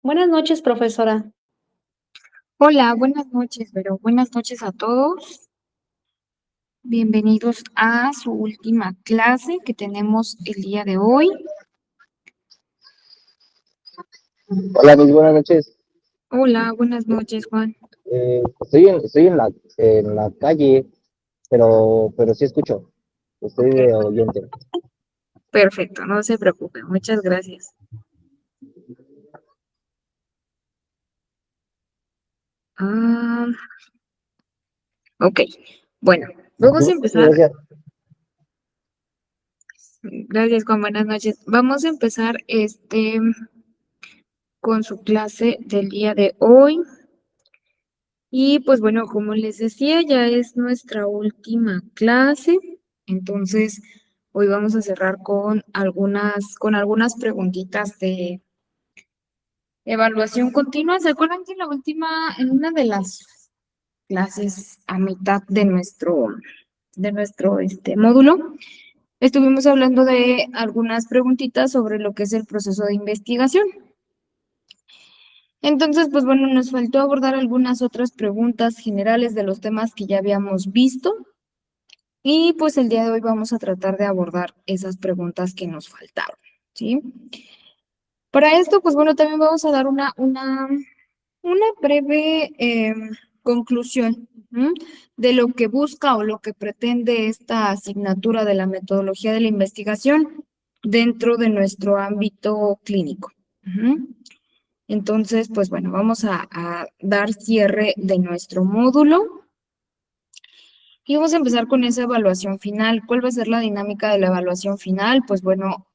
Buenas noches, profesora. Hola, buenas noches, pero buenas noches a todos. Bienvenidos a su última clase que tenemos el día de hoy. Hola, mis buenas noches. Hola, buenas noches, Juan. Estoy en la calle, pero sí escucho. Estoy Ok, de oyente. perfecto, no se preocupe, muchas gracias. Ah, ok, bueno, vamos a Sí, empezar. gracias. Gracias, Juan, buenas noches. Vamos a empezar con su clase del día de hoy. Y pues bueno, como les decía, ya es nuestra última clase, entonces hoy vamos a cerrar con algunas preguntitas de evaluación continua. ¿Se acuerdan que en una de las clases a mitad de nuestro módulo, estuvimos hablando de algunas preguntitas sobre lo que es el proceso de investigación? Entonces, pues bueno, nos faltó abordar algunas otras preguntas generales de los temas que ya habíamos visto. Y pues el día de hoy vamos a tratar de abordar esas preguntas que nos faltaron, ¿sí? Para esto, pues bueno, también vamos a dar una breve conclusión, ¿m? De lo que busca o lo que pretende esta asignatura de la metodología de la investigación dentro de nuestro ámbito clínico. Ujú. Entonces, pues bueno, vamos a dar cierre de nuestro módulo. Y vamos a empezar con esa evaluación final. ¿Cuál va a ser la dinámica de la evaluación final? Pues bueno,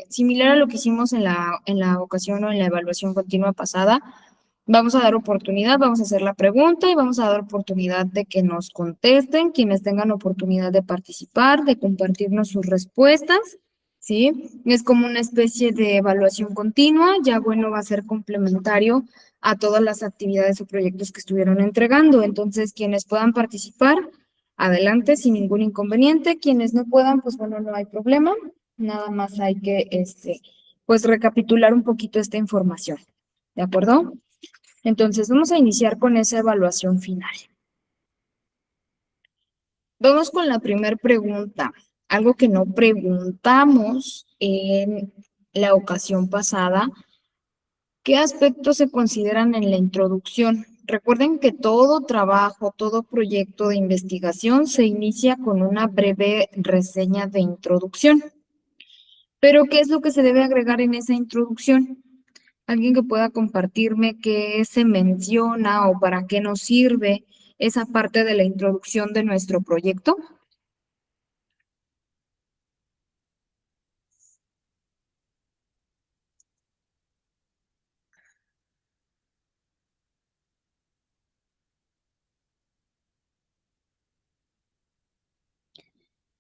similar a lo que hicimos en la ocasión o en la evaluación continua pasada, vamos a dar oportunidad, vamos a hacer la pregunta y vamos a dar oportunidad de que nos contesten, quienes tengan oportunidad de participar, de compartirnos sus respuestas, ¿sí? Es como una especie de evaluación continua, ya bueno, va a ser complementario a todas las actividades o proyectos que estuvieron entregando. Entonces, quienes puedan participar, adelante sin ningún inconveniente. Quienes no puedan, pues bueno, no hay problema. Nada más hay que, pues recapitular un poquito esta información. ¿De acuerdo? Entonces, vamos a iniciar con esa evaluación final. Vamos con la primera pregunta. Algo que no preguntamos en la ocasión pasada. ¿Qué aspectos se consideran en la introducción? Recuerden que todo trabajo, todo proyecto de investigación se inicia con una breve reseña de introducción. Pero, ¿qué es lo que se debe agregar en esa introducción? ¿Alguien que pueda compartirme qué se menciona o para qué nos sirve esa parte de la introducción de nuestro proyecto?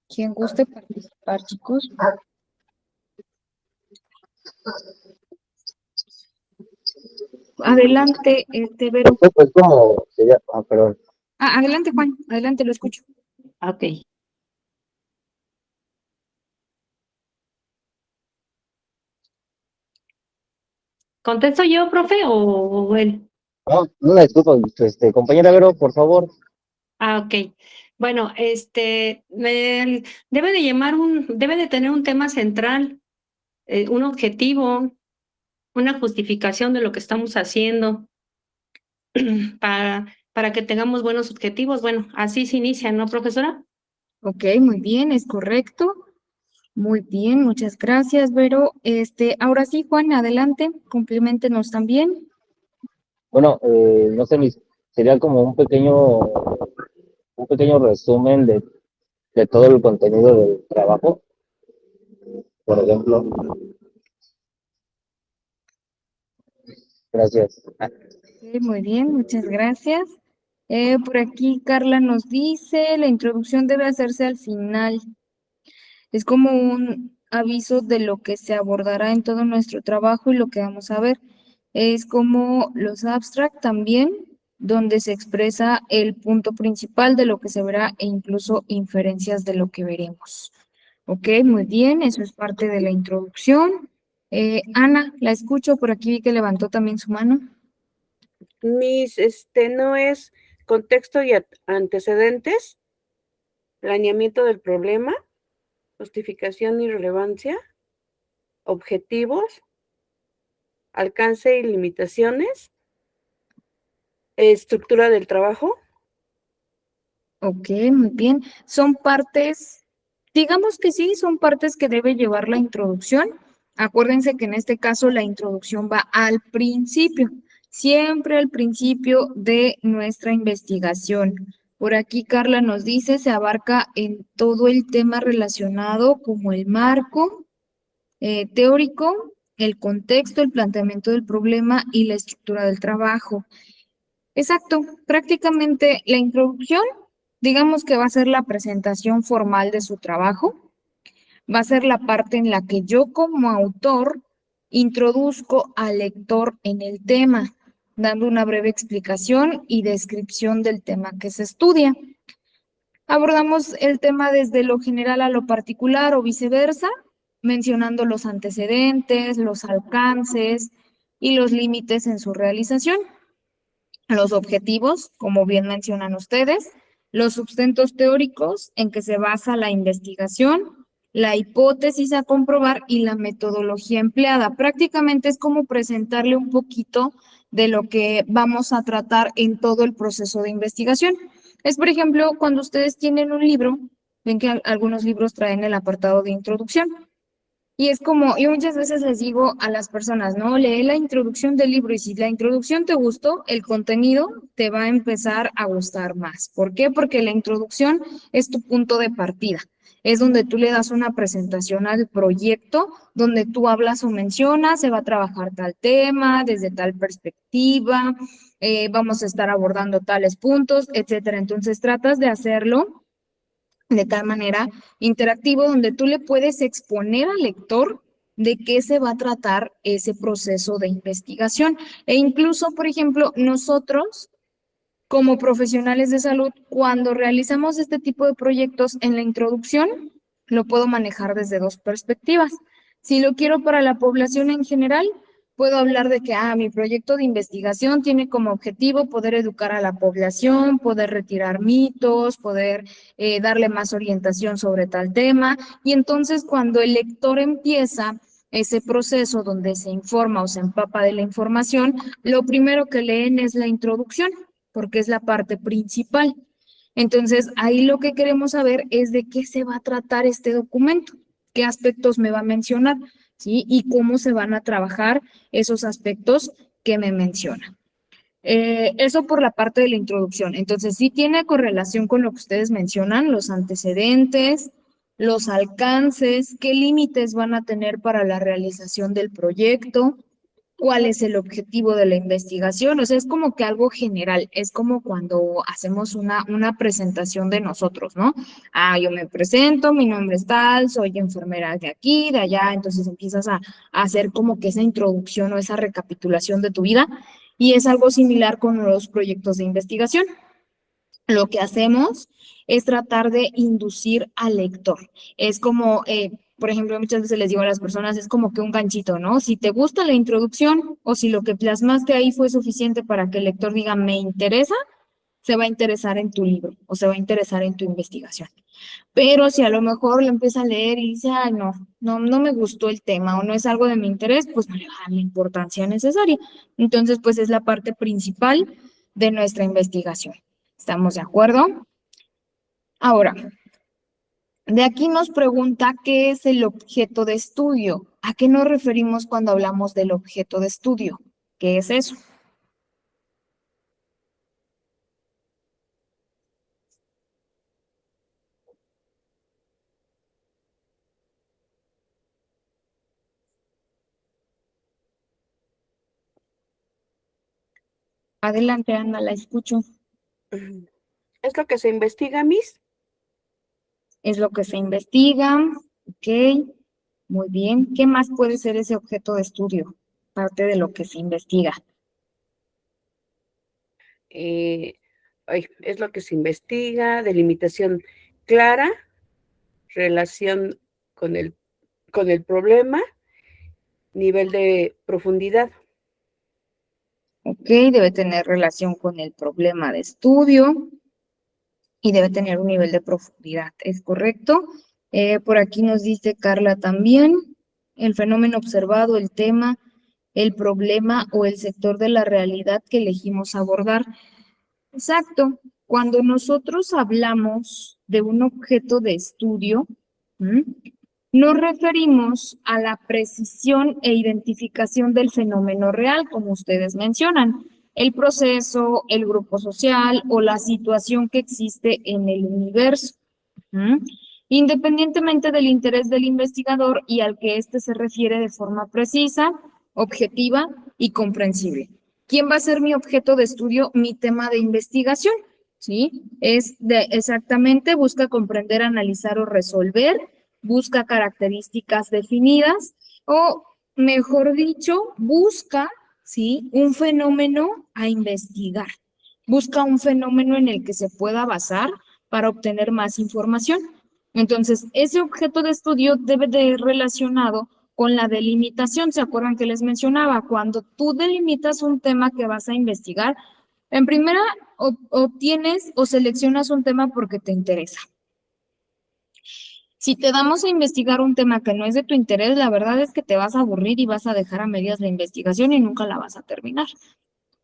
¿Quién guste participar, chicos? Adelante, Vero. Pues como sería, perdón. Adelante, Juan. Adelante, lo escucho. Ok. ¿Contesto yo, profe, o él? No, una disculpa, compañera Vero, por favor. Ok. Bueno, debe de tener un tema central, un objetivo, una justificación de lo que estamos haciendo para que tengamos buenos objetivos. Bueno, así se inicia, ¿no, profesora? Ok, muy bien, es correcto. Muy bien, muchas gracias, Vero. Ahora sí, Juan, adelante, compleméntenos también. Bueno, no sé, sería como un pequeño resumen de todo el contenido del trabajo. Por ejemplo, gracias. Ok, muy bien, muchas gracias. Por aquí Carla nos dice, la introducción debe hacerse al final. Es como un aviso de lo que se abordará en todo nuestro trabajo y lo que vamos a ver. Es como los abstract también, donde se expresa el punto principal de lo que se verá e incluso inferencias de lo que veremos. Ok, muy bien, eso es parte de la introducción. Ana, la escucho, por aquí vi que levantó también su mano. No es contexto y antecedentes, planeamiento del problema, justificación y relevancia, objetivos, alcance y limitaciones, estructura del trabajo. Ok, muy bien. Son partes, digamos que sí, son partes que debe llevar la introducción. Acuérdense que en este caso la introducción va al principio, siempre al principio de nuestra investigación. Por aquí Carla nos dice, se abarca en todo el tema relacionado como el marco teórico, el contexto, el planteamiento del problema y la estructura del trabajo. Exacto, prácticamente la introducción, digamos que va a ser la presentación formal de su trabajo, va a ser la parte en la que yo como autor introduzco al lector en el tema, dando una breve explicación y descripción del tema que se estudia. Abordamos el tema desde lo general a lo particular o viceversa, mencionando los antecedentes, los alcances y los límites en su realización. Los objetivos, como bien mencionan ustedes, los sustentos teóricos en que se basa la investigación, la hipótesis a comprobar y la metodología empleada. Prácticamente es como presentarle un poquito de lo que vamos a tratar en todo el proceso de investigación. Es, por ejemplo, cuando ustedes tienen un libro, ven que algunos libros traen el apartado de introducción. Y es como, yo muchas veces les digo a las personas, ¿no? Lee la introducción del libro y si la introducción te gustó, el contenido te va a empezar a gustar más. ¿Por qué? Porque la introducción es tu punto de partida. Es donde tú le das una presentación al proyecto, donde tú hablas o mencionas, se va a trabajar tal tema, desde tal perspectiva, vamos a estar abordando tales puntos, etcétera. Entonces tratas de hacerlo de tal manera interactivo donde tú le puedes exponer al lector de qué se va a tratar ese proceso de investigación. E incluso, por ejemplo, nosotros como profesionales de salud, cuando realizamos este tipo de proyectos en la introducción, lo puedo manejar desde dos perspectivas. Si lo quiero para la población en general, puedo hablar de que mi proyecto de investigación tiene como objetivo poder educar a la población, poder retirar mitos, poder darle más orientación sobre tal tema. Y entonces cuando el lector empieza ese proceso donde se informa o se empapa de la información, lo primero que leen es la introducción porque es la parte principal. Entonces, ahí lo que queremos saber es de qué se va a tratar este documento, qué aspectos me va a mencionar, ¿sí? Y cómo se van a trabajar esos aspectos que me menciona. Eso por la parte de la introducción. Entonces, sí tiene correlación con lo que ustedes mencionan, los antecedentes, los alcances, qué límites van a tener para la realización del proyecto, cuál es el objetivo de la investigación. O sea, es como que algo general, es como cuando hacemos una presentación de nosotros, ¿no? Yo me presento, mi nombre es tal, soy enfermera de aquí, de allá, entonces empiezas a hacer como que esa introducción o esa recapitulación de tu vida y es algo similar con los proyectos de investigación. Lo que hacemos es tratar de inducir al lector. Es como, por ejemplo, muchas veces les digo a las personas, es como que un ganchito, ¿no? Si te gusta la introducción o si lo que plasmaste ahí fue suficiente para que el lector diga, me interesa, se va a interesar en tu libro o se va a interesar en tu investigación. Pero si a lo mejor lo empieza a leer y dice, ay, no me gustó el tema o no es algo de mi interés, pues no le va a dar la importancia necesaria. Entonces, pues es la parte principal de nuestra investigación. ¿Estamos de acuerdo? Ahora, de aquí nos pregunta qué es el objeto de estudio. ¿A qué nos referimos cuando hablamos del objeto de estudio? ¿Qué es eso? Adelante, Ana, la escucho. Es lo que se investiga, Miss. Es lo que se investiga. Ok, muy bien. ¿Qué más puede ser ese objeto de estudio? Parte de lo que se investiga. Es lo que se investiga, delimitación clara, relación con el problema nivel de profundidad. Ok, debe tener relación con el problema de estudio y debe tener un nivel de profundidad, ¿es correcto? Por aquí nos dice Carla también, el fenómeno observado, el tema, el problema o el sector de la realidad que elegimos abordar. Exacto. Cuando nosotros hablamos de un objeto de estudio, ¿m? Nos referimos a la precisión e identificación del fenómeno real, como ustedes mencionan, el proceso, el grupo social o la situación que existe en el universo. ¿M? Independientemente del interés del investigador y al que éste se refiere de forma precisa, objetiva y comprensible. ¿Quién va a ser mi objeto de estudio? Mi tema de investigación, ¿sí? Exactamente, busca comprender, analizar o resolver, busca características definidas o, mejor dicho, busca, ¿sí? Un fenómeno a investigar. Busca un fenómeno en el que se pueda basar para obtener más información. Entonces, ese objeto de estudio debe de ir relacionado con la delimitación. ¿Se acuerdan que les mencionaba? Cuando tú delimitas un tema que vas a investigar, en primera obtienes o seleccionas un tema porque te interesa. Si te damos a investigar un tema que no es de tu interés, la verdad es que te vas a aburrir y vas a dejar a medias la investigación y nunca la vas a terminar.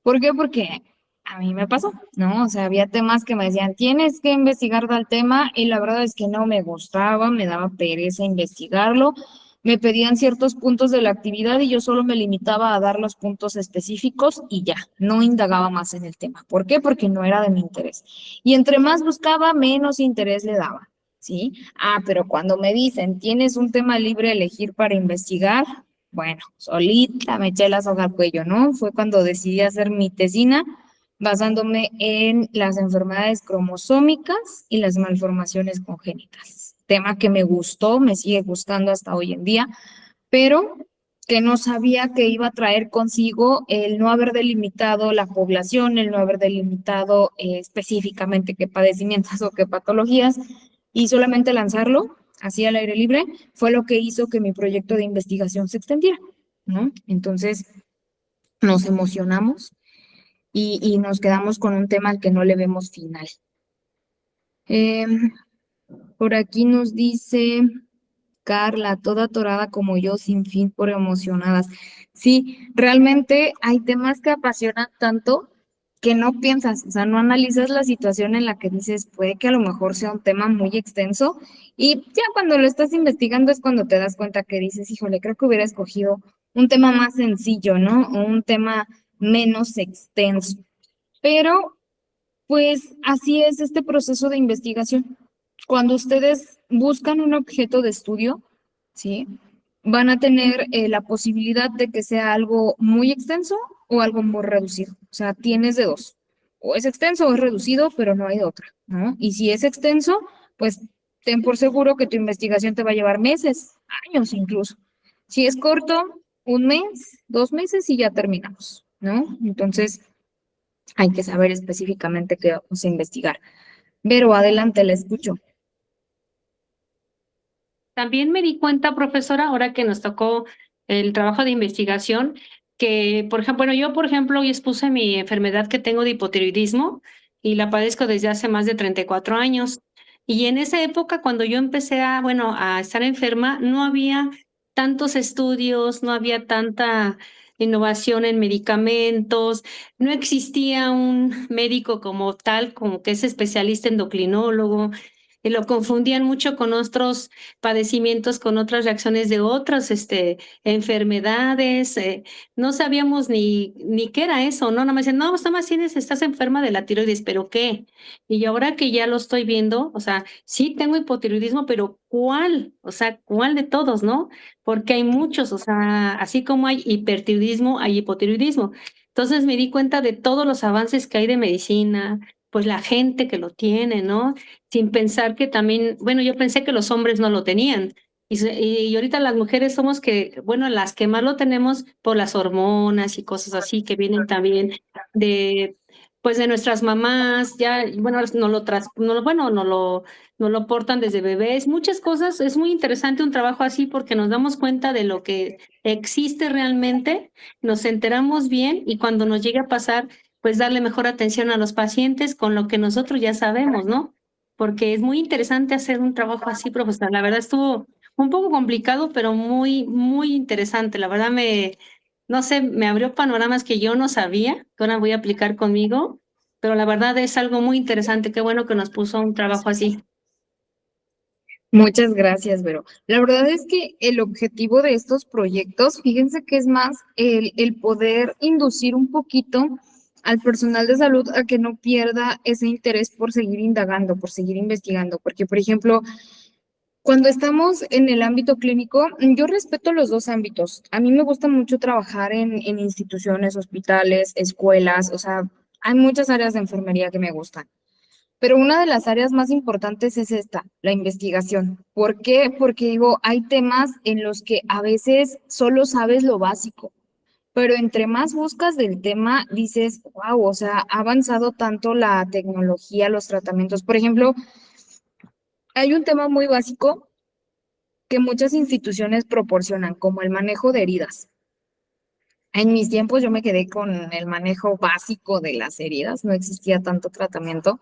¿Por qué? Porque a mí me pasó, ¿no? O sea, había temas que me decían, tienes que investigar tal tema, y la verdad es que no me gustaba, me daba pereza investigarlo, me pedían ciertos puntos de la actividad y yo solo me limitaba a dar los puntos específicos y ya, no indagaba más en el tema. ¿Por qué? Porque no era de mi interés. Y entre más buscaba, menos interés le daba, ¿sí? Pero cuando me dicen, tienes un tema libre a elegir para investigar, bueno, solita me eché la soga al cuello, ¿no? Fue cuando decidí hacer mi tesina basándome en las enfermedades cromosómicas y las malformaciones congénitas. Tema que me gustó, me sigue gustando hasta hoy en día, pero que no sabía que iba a traer consigo el no haber delimitado la población, el no haber delimitado específicamente qué padecimientos o qué patologías, y solamente lanzarlo así al aire libre, fue lo que hizo que mi proyecto de investigación se extendiera, ¿no? Entonces, nos emocionamos y nos quedamos con un tema al que no le vemos final. Por aquí nos dice Carla, toda atorada como yo, sin fin por emocionadas. Sí, realmente hay temas que apasionan tanto que no piensas, o sea, no analizas la situación en la que dices, puede que a lo mejor sea un tema muy extenso, y ya cuando lo estás investigando es cuando te das cuenta que dices, híjole, creo que hubiera escogido un tema más sencillo, ¿no? O un tema menos extenso. Pero, pues, así es este proceso de investigación. Cuando ustedes buscan un objeto de estudio, ¿sí? Van a tener la posibilidad de que sea algo muy extenso o algo muy reducido. O sea, tienes de dos. O es extenso o es reducido, pero no hay de otra, ¿no? Y si es extenso, pues ten por seguro que tu investigación te va a llevar meses, años incluso. Si es corto, un mes, 2 meses y ya terminamos, ¿no? Entonces, hay que saber específicamente qué vamos a investigar. Vero, adelante, la escucho. También me di cuenta, profesora, ahora que nos tocó el trabajo de investigación, que, por ejemplo, bueno, yo, por ejemplo, hoy expuse mi enfermedad que tengo de hipotiroidismo y la padezco desde hace más de 34 años. Y en esa época, cuando yo empecé bueno, a estar enferma, no había tantos estudios, no había tanta innovación en medicamentos, no existía un médico como tal, como que es especialista endocrinólogo, y lo confundían mucho con otros padecimientos, con otras reacciones de otras, enfermedades, no sabíamos ni qué era eso, ¿no? Nada más decían: "No, pues nada más estás enferma de la tiroides", ¿pero qué? Y ahora que ya lo estoy viendo, o sea, sí tengo hipotiroidismo, pero ¿cuál? O sea, ¿cuál de todos, no? Porque hay muchos, o sea, así como hay hipertiroidismo, hay hipotiroidismo. Entonces, me di cuenta de todos los avances que hay de medicina, pues la gente que lo tiene, ¿no? Sin pensar que también, bueno, yo pensé que los hombres no lo tenían. Y ahorita las mujeres somos que, bueno, las que más lo tenemos por las hormonas y cosas así que vienen también de pues de nuestras mamás, ya, bueno, nos lo portan desde bebés, muchas cosas. Es muy interesante un trabajo así porque nos damos cuenta de lo que existe realmente, nos enteramos bien y cuando nos llegue a pasar, pues darle mejor atención a los pacientes con lo que nosotros ya sabemos, ¿no? Porque es muy interesante hacer un trabajo así, profesor. La verdad estuvo un poco complicado, pero muy, muy interesante. La verdad no sé, me abrió panoramas que yo no sabía, que ahora voy a aplicar conmigo, pero la verdad es algo muy interesante. Qué bueno que nos puso un trabajo así. Muchas gracias, Vero. La verdad es que el objetivo de estos proyectos, fíjense que es más el poder inducir un poquito al personal de salud a que no pierda ese interés por seguir indagando, por seguir investigando, porque, por ejemplo, cuando estamos en el ámbito clínico, yo respeto los dos ámbitos. A mí me gusta mucho trabajar en instituciones, hospitales, escuelas, o sea, hay muchas áreas de enfermería que me gustan. Pero una de las áreas más importantes es esta, la investigación. ¿Por qué? Porque digo, hay temas en los que a veces solo sabes lo básico, pero entre más buscas del tema, dices, wow, o sea, ha avanzado tanto la tecnología, los tratamientos. Por ejemplo, hay un tema muy básico que muchas instituciones proporcionan, como el manejo de heridas. En mis tiempos yo me quedé con el manejo básico de las heridas, no existía tanto tratamiento.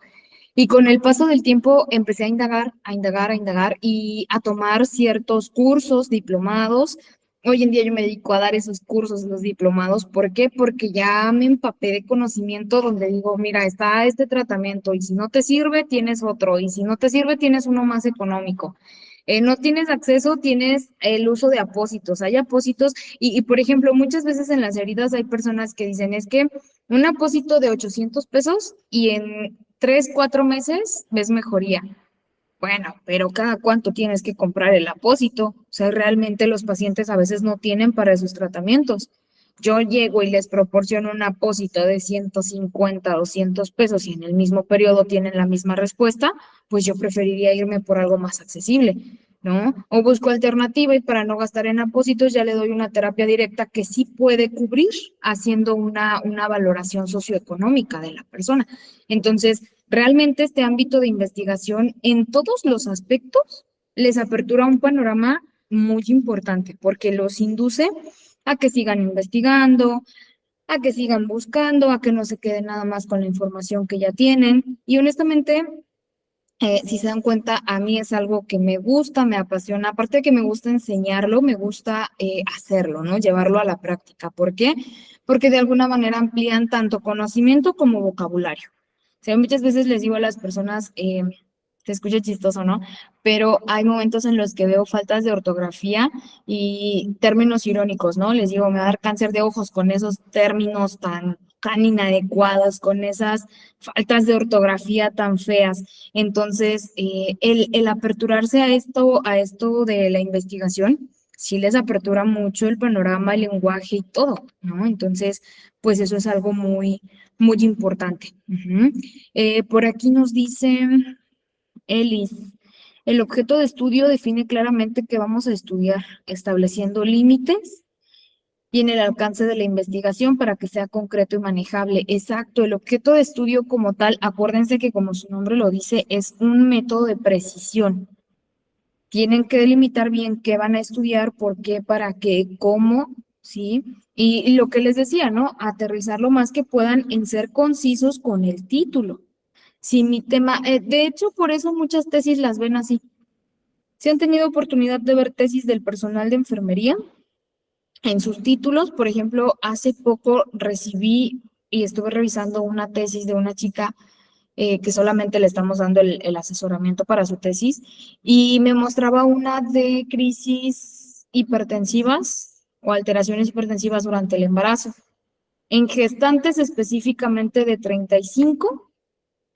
Y con el paso del tiempo empecé a indagar, a indagar, a indagar y a tomar ciertos cursos, diplomados. Hoy en día yo me dedico a dar esos cursos, los diplomados. ¿Por qué? Porque ya me empapé de conocimiento donde digo, mira, está este tratamiento y si no te sirve, tienes otro y si no te sirve, tienes uno más económico. No tienes acceso, tienes el uso de apósitos. Hay apósitos por ejemplo, muchas veces en las heridas hay personas que dicen, es que un apósito de 800 pesos y en 3, 4 meses ves mejoría. Bueno, pero cada cuánto tienes que comprar el apósito. O sea, realmente los pacientes a veces no tienen para esos tratamientos. Yo llego y les proporciono un apósito de 150, 200 pesos y en el mismo periodo tienen la misma respuesta, pues yo preferiría irme por algo más accesible, ¿no? O busco alternativa y para no gastar en apósitos ya le doy una terapia directa que sí puede cubrir haciendo una valoración socioeconómica de la persona. Entonces, realmente este ámbito de investigación en todos los aspectos les apertura un panorama muy importante porque los induce a que sigan investigando, a que sigan buscando, a que no se queden nada más con la información que ya tienen. Y honestamente, si se dan cuenta, a mí es algo que me gusta, me apasiona. Aparte de que me gusta enseñarlo, me gusta hacerlo, ¿no? Llevarlo a la práctica. ¿Por qué? Porque de alguna manera amplían tanto conocimiento como vocabulario. O sea, muchas veces les digo a las personas, te escucha chistoso, ¿no? Pero hay momentos en los que veo faltas de ortografía y términos irónicos, ¿no? Les digo, me va a dar cáncer de ojos con esos términos tan inadecuados, con esas faltas de ortografía tan feas. Entonces, el aperturarse a esto de la investigación, sí les apertura mucho el panorama, el lenguaje y todo, ¿no? Entonces, pues eso es algo muy, muy importante. Ujú. Por aquí nos dice Elis, el objeto de estudio define claramente que vamos a estudiar, estableciendo límites y en el alcance de la investigación para que sea concreto y manejable. Exacto, el objeto de estudio como tal, acuérdense que como su nombre lo dice, es un método de precisión. Tienen que delimitar bien qué van a estudiar, por qué, para qué, cómo, ¿sí? Y lo que les decía, ¿no? Aterrizar lo más que puedan en ser concisos con el título. Si mi tema, de hecho, por eso muchas tesis las ven así. Si han tenido oportunidad de ver tesis del personal de enfermería, en sus títulos, por ejemplo, hace poco recibí y estuve revisando una tesis de una chica que solamente le estamos dando el asesoramiento para su tesis y me mostraba una de crisis hipertensivas o alteraciones hipertensivas durante el embarazo, en gestantes específicamente de 35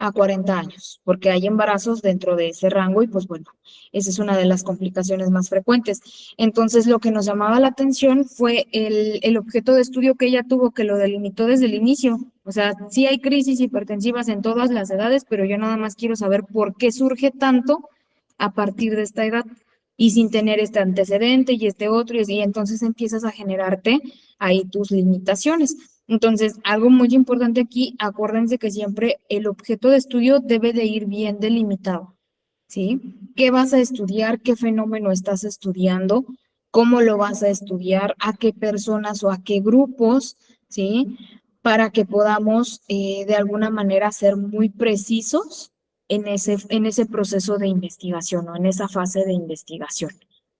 a 40 años, porque hay embarazos dentro de ese rango y pues bueno, esa es una de las complicaciones más frecuentes. Entonces, lo que nos llamaba la atención fue el objeto de estudio que ella tuvo, que lo delimitó desde el inicio. O sea, sí hay crisis hipertensivas en todas las edades, pero yo nada más quiero saber por qué surge tanto a partir de esta edad y sin tener este antecedente y este otro, y entonces empiezas a generarte ahí tus limitaciones. Entonces, algo muy importante aquí, acuérdense que siempre el objeto de estudio debe de ir bien delimitado, ¿sí? ¿Qué vas a estudiar? ¿Qué fenómeno estás estudiando? ¿Cómo lo vas a estudiar? ¿A qué personas o a qué grupos? ¿Sí? Para que podamos de alguna manera ser muy precisos en ese proceso de investigación o en esa fase de investigación,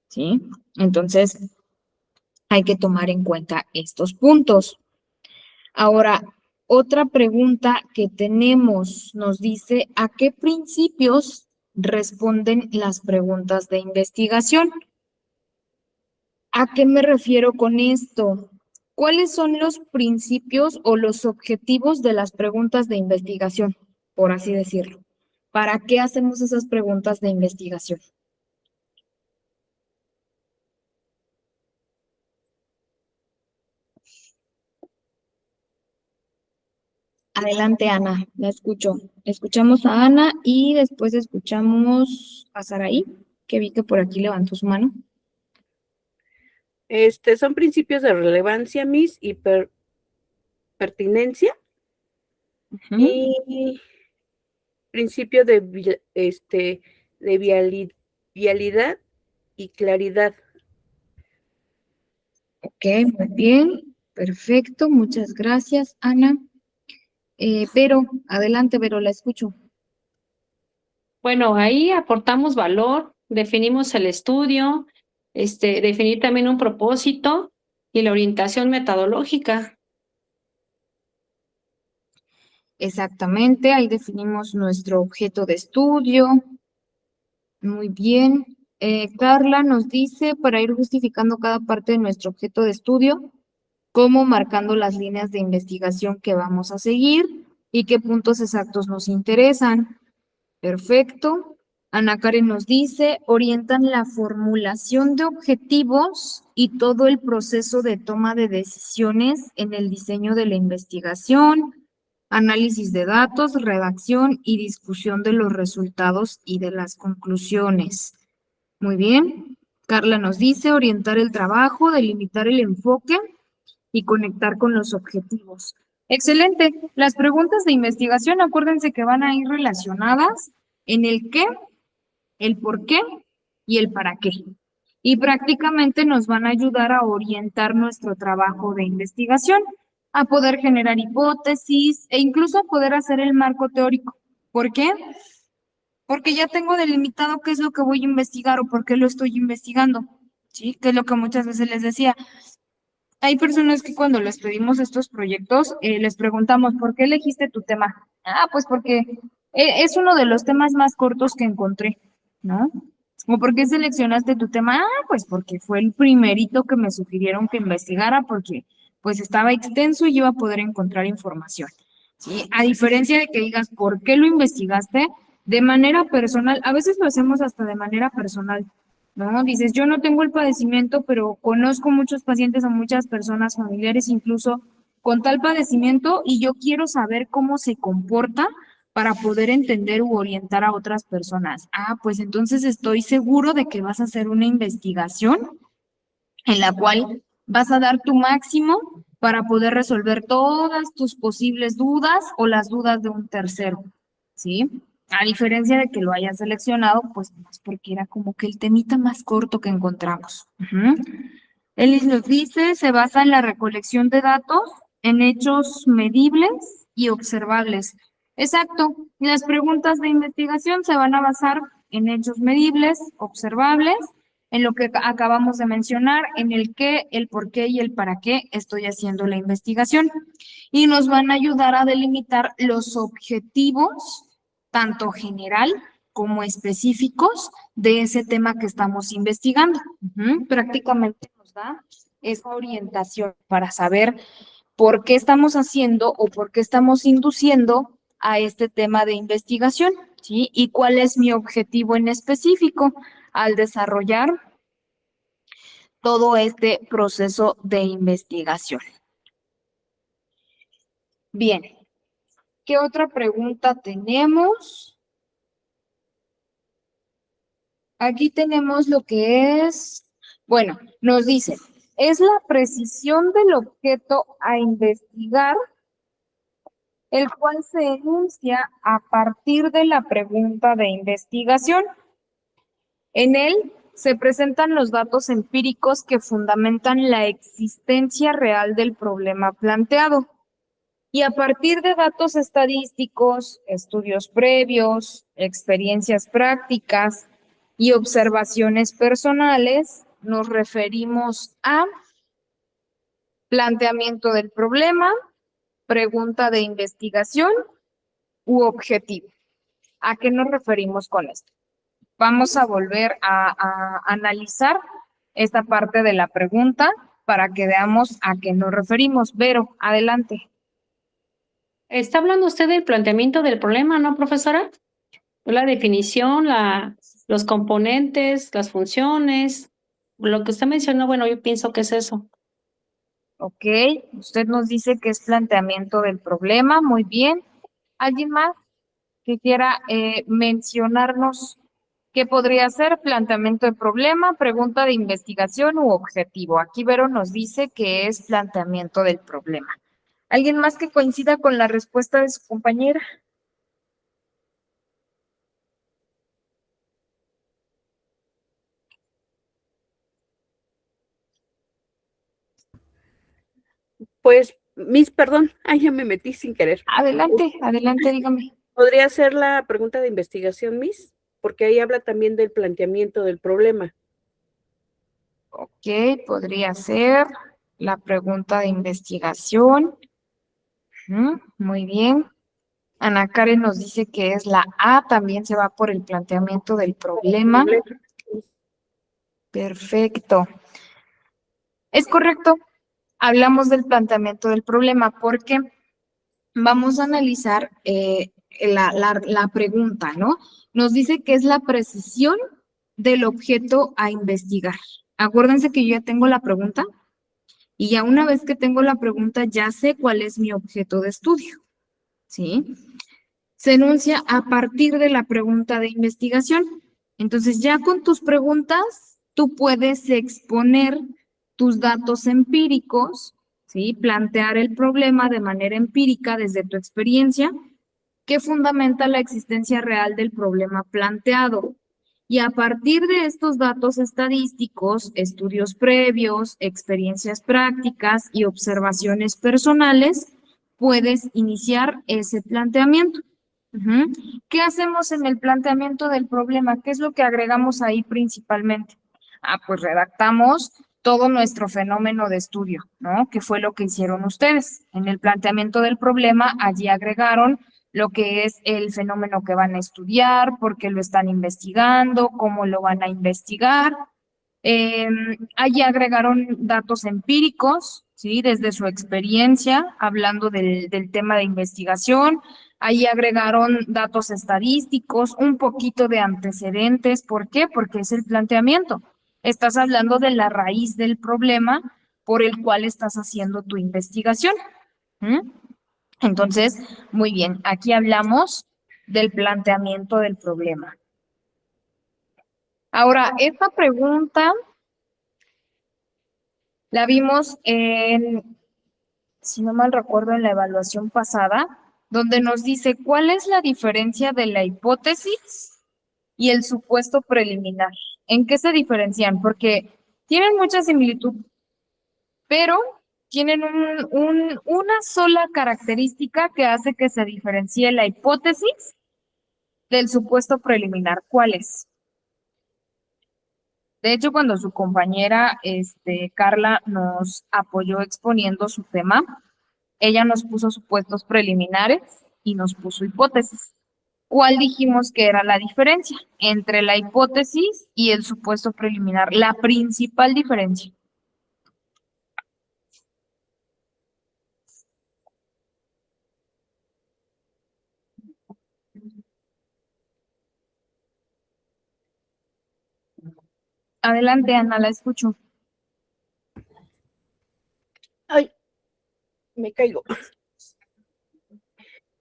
¿sí? Entonces, hay que tomar en cuenta estos puntos. Ahora, otra pregunta que tenemos nos dice, ¿a qué principios responden las preguntas de investigación? ¿A qué me refiero con esto? ¿Cuáles son los principios o los objetivos de las preguntas de investigación, por así decirlo? ¿Para qué hacemos esas preguntas de investigación? Adelante, Ana, la escucho. Escuchamos a Ana y después escuchamos a Saraí, que vi que por aquí levantó su mano. Son principios de relevancia, Miss, y pertinencia, Ujú. y principio de, de vialidad y claridad. Ok, muy bien, perfecto, muchas gracias, Ana. Vero, adelante, Vero, la escucho. Bueno, ahí aportamos valor, definimos el estudio, definir también un propósito y la orientación metodológica. Exactamente, ahí definimos nuestro objeto de estudio. Muy bien. Carla nos dice, para ir justificando cada parte de nuestro objeto de estudio, cómo marcando las líneas de investigación que vamos a seguir y qué puntos exactos nos interesan. Perfecto. Ana Karen nos dice, orientan la formulación de objetivos y todo el proceso de toma de decisiones en el diseño de la investigación, análisis de datos, redacción y discusión de los resultados y de las conclusiones. Muy bien. Carla nos dice, orientar el trabajo, delimitar el enfoque y conectar con los objetivos. Excelente. Las preguntas de investigación, acuérdense que van a ir relacionadas en el qué, el por qué y el para qué. Y prácticamente nos van a ayudar a orientar nuestro trabajo de investigación, a poder generar hipótesis e incluso a poder hacer el marco teórico. ¿Por qué? Porque ya tengo delimitado qué es lo que voy a investigar o por qué lo estoy investigando. ¿Sí? Que es lo que muchas veces les decía. Hay personas que cuando les pedimos estos proyectos, les preguntamos, ¿por qué elegiste tu tema? Ah, pues porque es uno de los temas más cortos que encontré, ¿no? ¿O por qué seleccionaste tu tema? Ah, pues porque fue el primerito que me sugirieron que investigara porque pues estaba extenso y iba a poder encontrar información, ¿sí? A diferencia de que digas, ¿por qué lo investigaste? De manera personal, a veces lo hacemos hasta de manera personal. ¿No? Dices, yo no tengo el padecimiento, pero conozco muchos pacientes o muchas personas familiares incluso con tal padecimiento y yo quiero saber cómo se comporta para poder entender u orientar a otras personas. Ah, pues entonces estoy seguro de que vas a hacer una investigación en la cual vas a dar tu máximo para poder resolver todas tus posibles dudas o las dudas de un tercero, ¿sí? A diferencia de que lo hayas seleccionado, pues más porque era como que el temita más corto que encontramos. Ujú. Elis nos dice, se basa en la recolección de datos en hechos medibles y observables. Exacto, las preguntas de investigación se van a basar en hechos medibles, observables, en lo que acabamos de mencionar, en el qué, el por qué y el para qué estoy haciendo la investigación. Y nos van a ayudar a delimitar los objetivos, tanto general como específicos, de ese tema que estamos investigando. Prácticamente nos da esa orientación para saber por qué estamos haciendo o por qué estamos induciendo a este tema de investigación, ¿sí? Y cuál es mi objetivo en específico al desarrollar todo este proceso de investigación. Bien, ¿qué otra pregunta tenemos? Aquí tenemos lo que es, bueno, nos dice, es la precisión del objeto a investigar, el cual se enuncia a partir de la pregunta de investigación. En él se presentan los datos empíricos que fundamentan la existencia real del problema planteado. Y a partir de datos estadísticos, estudios previos, experiencias prácticas y observaciones personales, nos referimos a planteamiento del problema, pregunta de investigación u objetivo. ¿A qué nos referimos con esto? Vamos a volver a analizar esta parte de la pregunta para que veamos a qué nos referimos. Vero, adelante. Está hablando usted del planteamiento del problema, ¿no, profesora? La definición, los componentes, las funciones, lo que usted mencionó, bueno, yo pienso que es eso. Ok, usted nos dice que es planteamiento del problema, muy bien. ¿Alguien más que quiera mencionarnos qué podría ser planteamiento del problema, pregunta de investigación u objetivo? Aquí Vero nos dice que es planteamiento del problema. ¿Alguien más que coincida con la respuesta de su compañera? Pues, Miss, perdón, ay, ya me metí sin querer. Adelante, dígame. ¿Podría ser la pregunta de investigación, Miss? Porque ahí habla también del planteamiento del problema. Ok, podría ser la pregunta de investigación. Muy bien. Ana Karen nos dice que es la A, también se va por el planteamiento del problema. Perfecto. Es correcto. Hablamos del planteamiento del problema porque vamos a analizar la pregunta, ¿no? Nos dice que es la precisión del objeto a investigar. Acuérdense que yo ya tengo la pregunta y ya una vez que tengo la pregunta ya sé cuál es mi objeto de estudio, ¿sí? Se enuncia a partir de la pregunta de investigación. Entonces ya con tus preguntas tú puedes exponer tus datos empíricos, ¿sí? Plantear el problema de manera empírica desde tu experiencia que fundamenta la existencia real del problema planteado. Y a partir de estos datos estadísticos, estudios previos, experiencias prácticas y observaciones personales, puedes iniciar ese planteamiento. ¿Qué hacemos en el planteamiento del problema? ¿Qué es lo que agregamos ahí principalmente? Pues redactamos todo nuestro fenómeno de estudio, ¿no? Que fue lo que hicieron ustedes. En el planteamiento del problema, allí agregaron lo que es el fenómeno que van a estudiar, por qué lo están investigando, cómo lo van a investigar. Allí agregaron datos empíricos, ¿sí? Desde su experiencia, hablando del tema de investigación. Ahí agregaron datos estadísticos, un poquito de antecedentes. ¿Por qué? Porque es el planteamiento. Estás hablando de la raíz del problema por el cual estás haciendo tu investigación. Entonces, muy bien, aquí hablamos del planteamiento del problema. Ahora, esta pregunta la vimos si no mal recuerdo, en la evaluación pasada, donde nos dice cuál es la diferencia de la hipótesis y el supuesto preliminar. ¿En qué se diferencian? Porque tienen mucha similitud, pero tienen una sola característica que hace que se diferencie la hipótesis del supuesto preliminar. ¿Cuál es? De hecho, cuando su compañera Carla nos apoyó exponiendo su tema, ella nos puso supuestos preliminares y nos puso hipótesis. ¿Cuál dijimos que era la diferencia entre la hipótesis y el supuesto preliminar? La principal diferencia. Adelante, Ana, la escucho. Ay, me caigo.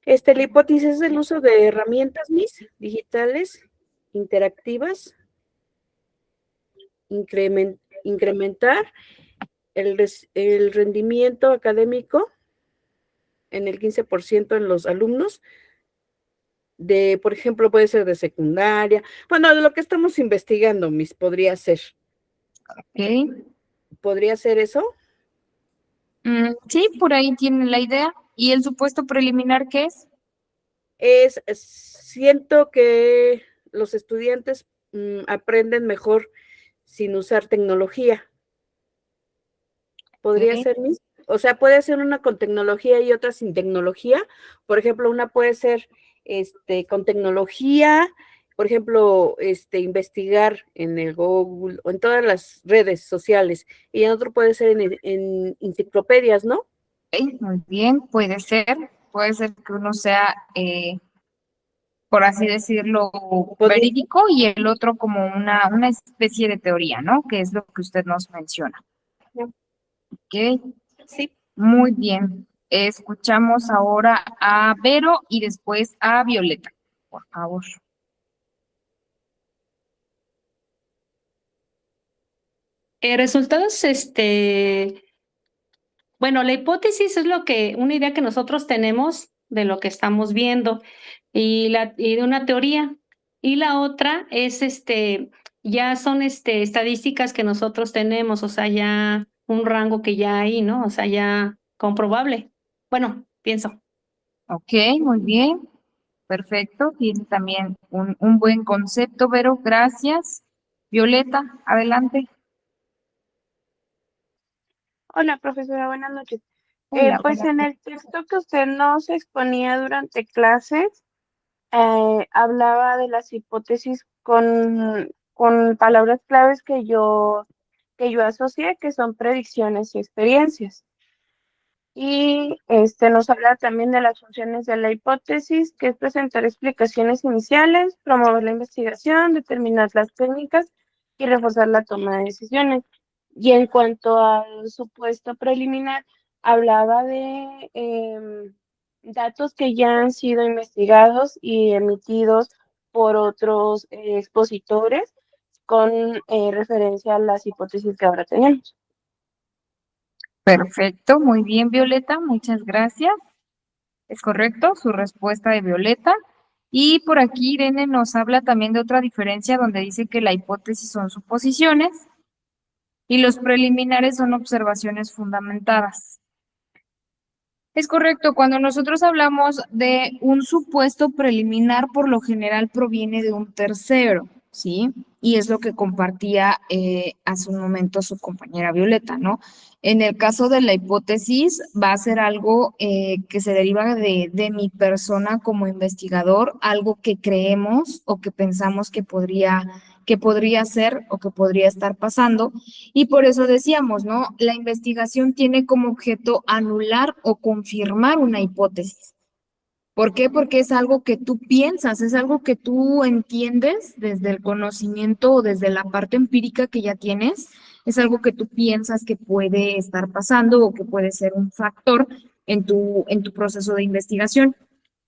La hipótesis es el uso de herramientas, Miss, digitales, interactivas, incrementar el rendimiento académico en el 15% en los alumnos de, por ejemplo, puede ser de secundaria. Bueno, de lo que estamos investigando, Miss, podría ser. ¿Ok? ¿Podría ser eso? Sí, por ahí tienen la idea. ¿Y el supuesto preliminar qué es? Siento que los estudiantes aprenden mejor sin usar tecnología. ¿Podría Ok. ser, Miss? O sea, puede ser una con tecnología y otra sin tecnología. Por ejemplo, una puede ser con tecnología, por ejemplo, investigar en el Google o en todas las redes sociales, y en otro puede ser en enciclopedias, ¿no? Ok, muy bien, puede ser que uno sea, por así decirlo, Podría, verídico y el otro como una especie de teoría, ¿no? Que es lo que usted nos menciona. Ok, sí. muy bien. Escuchamos ahora a Vero y después a Violeta, por favor. Resultados, bueno, la hipótesis es una idea que nosotros tenemos de lo que estamos viendo y de una teoría. Y la otra es, ya son, estadísticas que nosotros tenemos, o sea, ya un rango que ya hay, ¿no? O sea, ya comprobable. Bueno, pienso. Ok, muy bien, perfecto. Tiene también un buen concepto, Vero, gracias. Violeta, adelante. Hola, profesora, buenas noches. Hola, Pues buenas en noches. el texto que usted nos exponía durante clases, hablaba de las hipótesis con palabras claves que yo asocié, que son predicciones y experiencias. Y nos habla también de las funciones de la hipótesis, que es presentar explicaciones iniciales, promover la investigación, determinar las técnicas y reforzar la toma de decisiones. Y en cuanto al supuesto preliminar, hablaba de datos que ya han sido investigados y emitidos por otros expositores con referencia a las hipótesis que ahora tenemos. Perfecto, muy bien, Violeta, muchas gracias. Es correcto, su respuesta de Violeta. Y por aquí Irene nos habla también de otra diferencia donde dice que la hipótesis son suposiciones y los preliminares son observaciones fundamentadas. Es correcto, cuando nosotros hablamos de un supuesto preliminar, por lo general proviene de un tercero, ¿sí? Y es lo que compartía hace un momento su compañera Violeta, ¿no? En el caso de la hipótesis, va a ser algo que se deriva de mi persona como investigador, algo que creemos o que pensamos que podría ser o que podría estar pasando. Y por eso decíamos, ¿no? La investigación tiene como objeto anular o confirmar una hipótesis. ¿Por qué? Porque es algo que tú piensas, es algo que tú entiendes desde el conocimiento o desde la parte empírica que ya tienes, es algo que tú piensas que puede estar pasando o que puede ser un factor en tu proceso de investigación.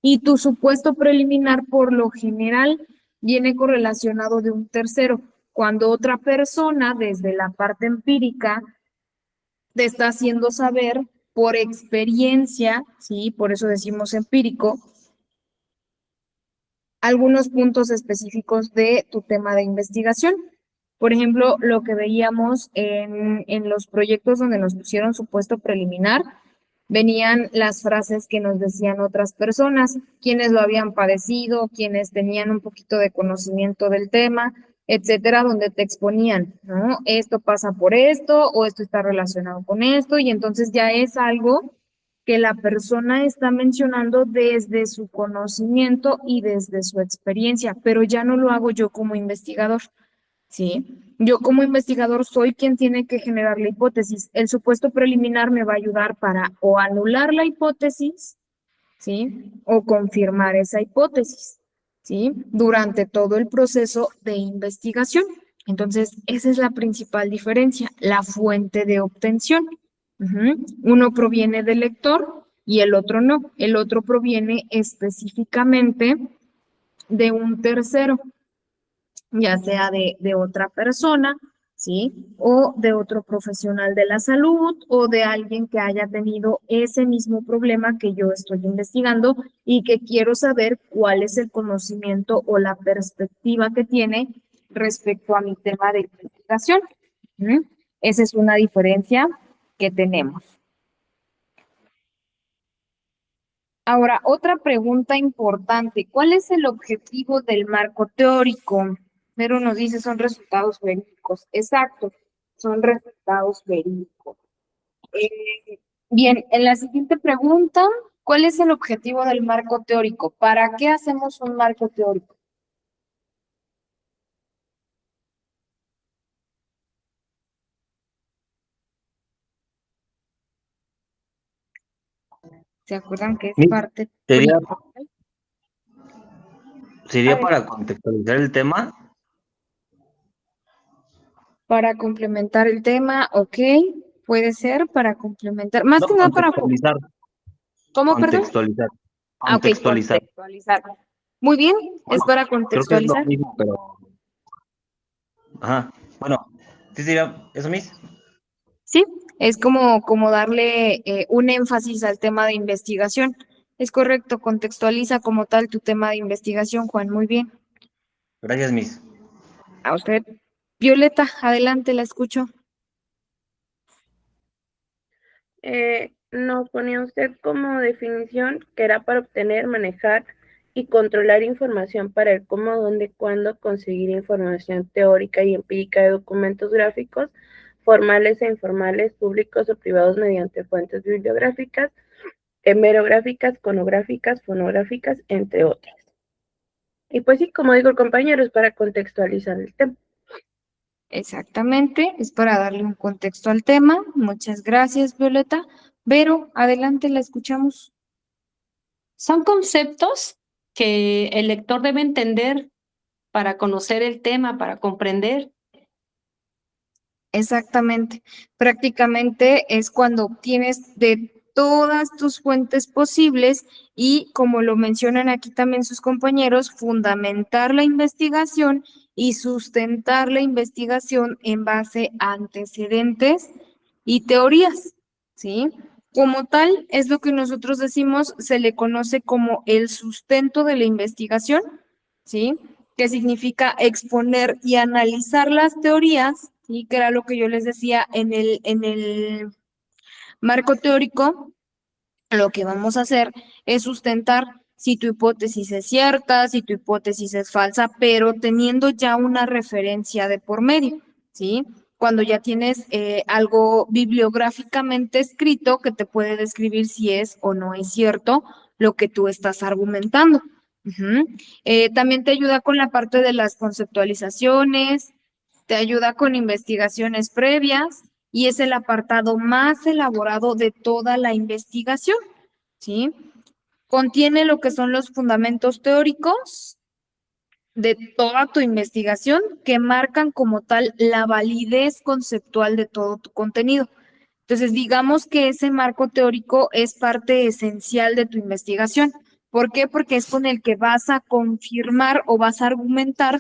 Y tu supuesto preliminar, por lo general, viene correlacionado de un tercero. Cuando otra persona, desde la parte empírica, te está haciendo saber por experiencia, ¿sí? Por eso decimos empírico, algunos puntos específicos de tu tema de investigación. Por ejemplo, lo que veíamos en los proyectos donde nos pusieron supuesto preliminar, venían las frases que nos decían otras personas, quienes lo habían padecido, quienes tenían un poquito de conocimiento del tema, etcétera, donde te exponían, ¿no? Esto pasa por esto o esto está relacionado con esto y entonces ya es algo que la persona está mencionando desde su conocimiento y desde su experiencia, pero ya no lo hago yo como investigador. ¿Sí? Yo como investigador soy quien tiene que generar la hipótesis. El supuesto preliminar me va a ayudar para o anular la hipótesis, ¿sí? O confirmar esa hipótesis, ¿sí? Durante todo el proceso de investigación. Entonces, esa es la principal diferencia, la fuente de obtención. Uno proviene del lector y el otro no. El otro proviene específicamente de un tercero, ya sea de otra persona ¿sí? O de otro profesional de la salud o de alguien que haya tenido ese mismo problema que yo estoy investigando y que quiero saber cuál es el conocimiento o la perspectiva que tiene respecto a mi tema de investigación. ¿Mm? Esa es una diferencia que tenemos. Ahora, otra pregunta importante. ¿Cuál es el objetivo del marco teórico? Pero nos dice son resultados verídicos. Exacto, son resultados verídicos. Bien, en la siguiente pregunta, ¿cuál es el objetivo del marco teórico? ¿Para qué hacemos un marco teórico? ¿Se acuerdan que es Sí, parte Sería, principal? sería para contextualizar el tema, Para complementar el tema, ok, puede ser para complementar, más no que nada para, contextualizar, ¿cómo, perdón? contextualizar, Ah, ok, contextualizar. contextualizar. Muy bien, es Bueno, para creo que es lo contextualizar. mismo, pero, ajá, bueno, sí sería eso mismo. Sí, es como darle un énfasis al tema de investigación. Es correcto, contextualiza como tal tu tema de investigación, Juan, muy bien. Gracias, Miss. A usted. Violeta, adelante, la escucho. Nos ponía usted como definición que era para obtener, manejar y controlar información para el cómo, dónde, cuándo conseguir información teórica y empírica de documentos gráficos, formales e informales, públicos o privados mediante fuentes bibliográficas, hemerográficas, conográficas, fonográficas, entre otras. Y pues sí, como digo el compañero, es para contextualizar el tema. Exactamente, es para darle un contexto al tema. Muchas gracias, Violeta. Vero, adelante, la escuchamos. Son conceptos que el lector debe entender para conocer el tema, para comprender. Exactamente. Prácticamente es cuando obtienes de todas tus fuentes posibles y, como lo mencionan aquí también sus compañeros, fundamentar la investigación y sustentar la investigación en base a antecedentes y teorías, ¿sí? Como tal, es lo que nosotros decimos, se le conoce como el sustento de la investigación, ¿sí? Que significa exponer y analizar las teorías, ¿sí? Que era lo que yo les decía en el marco teórico. Lo que vamos a hacer es sustentar si tu hipótesis es cierta, si tu hipótesis es falsa, pero teniendo ya una referencia de por medio, ¿sí? Cuando ya tienes algo bibliográficamente escrito que te puede describir si es o no es cierto lo que tú estás argumentando. Ujú. También te ayuda con la parte de las conceptualizaciones, te ayuda con investigaciones previas y es el apartado más elaborado de toda la investigación, ¿sí? Contiene lo que son los fundamentos teóricos de toda tu investigación que marcan como tal la validez conceptual de todo tu contenido. Entonces, digamos que ese marco teórico es parte esencial de tu investigación. ¿Por qué? Porque es con el que vas a confirmar o vas a argumentar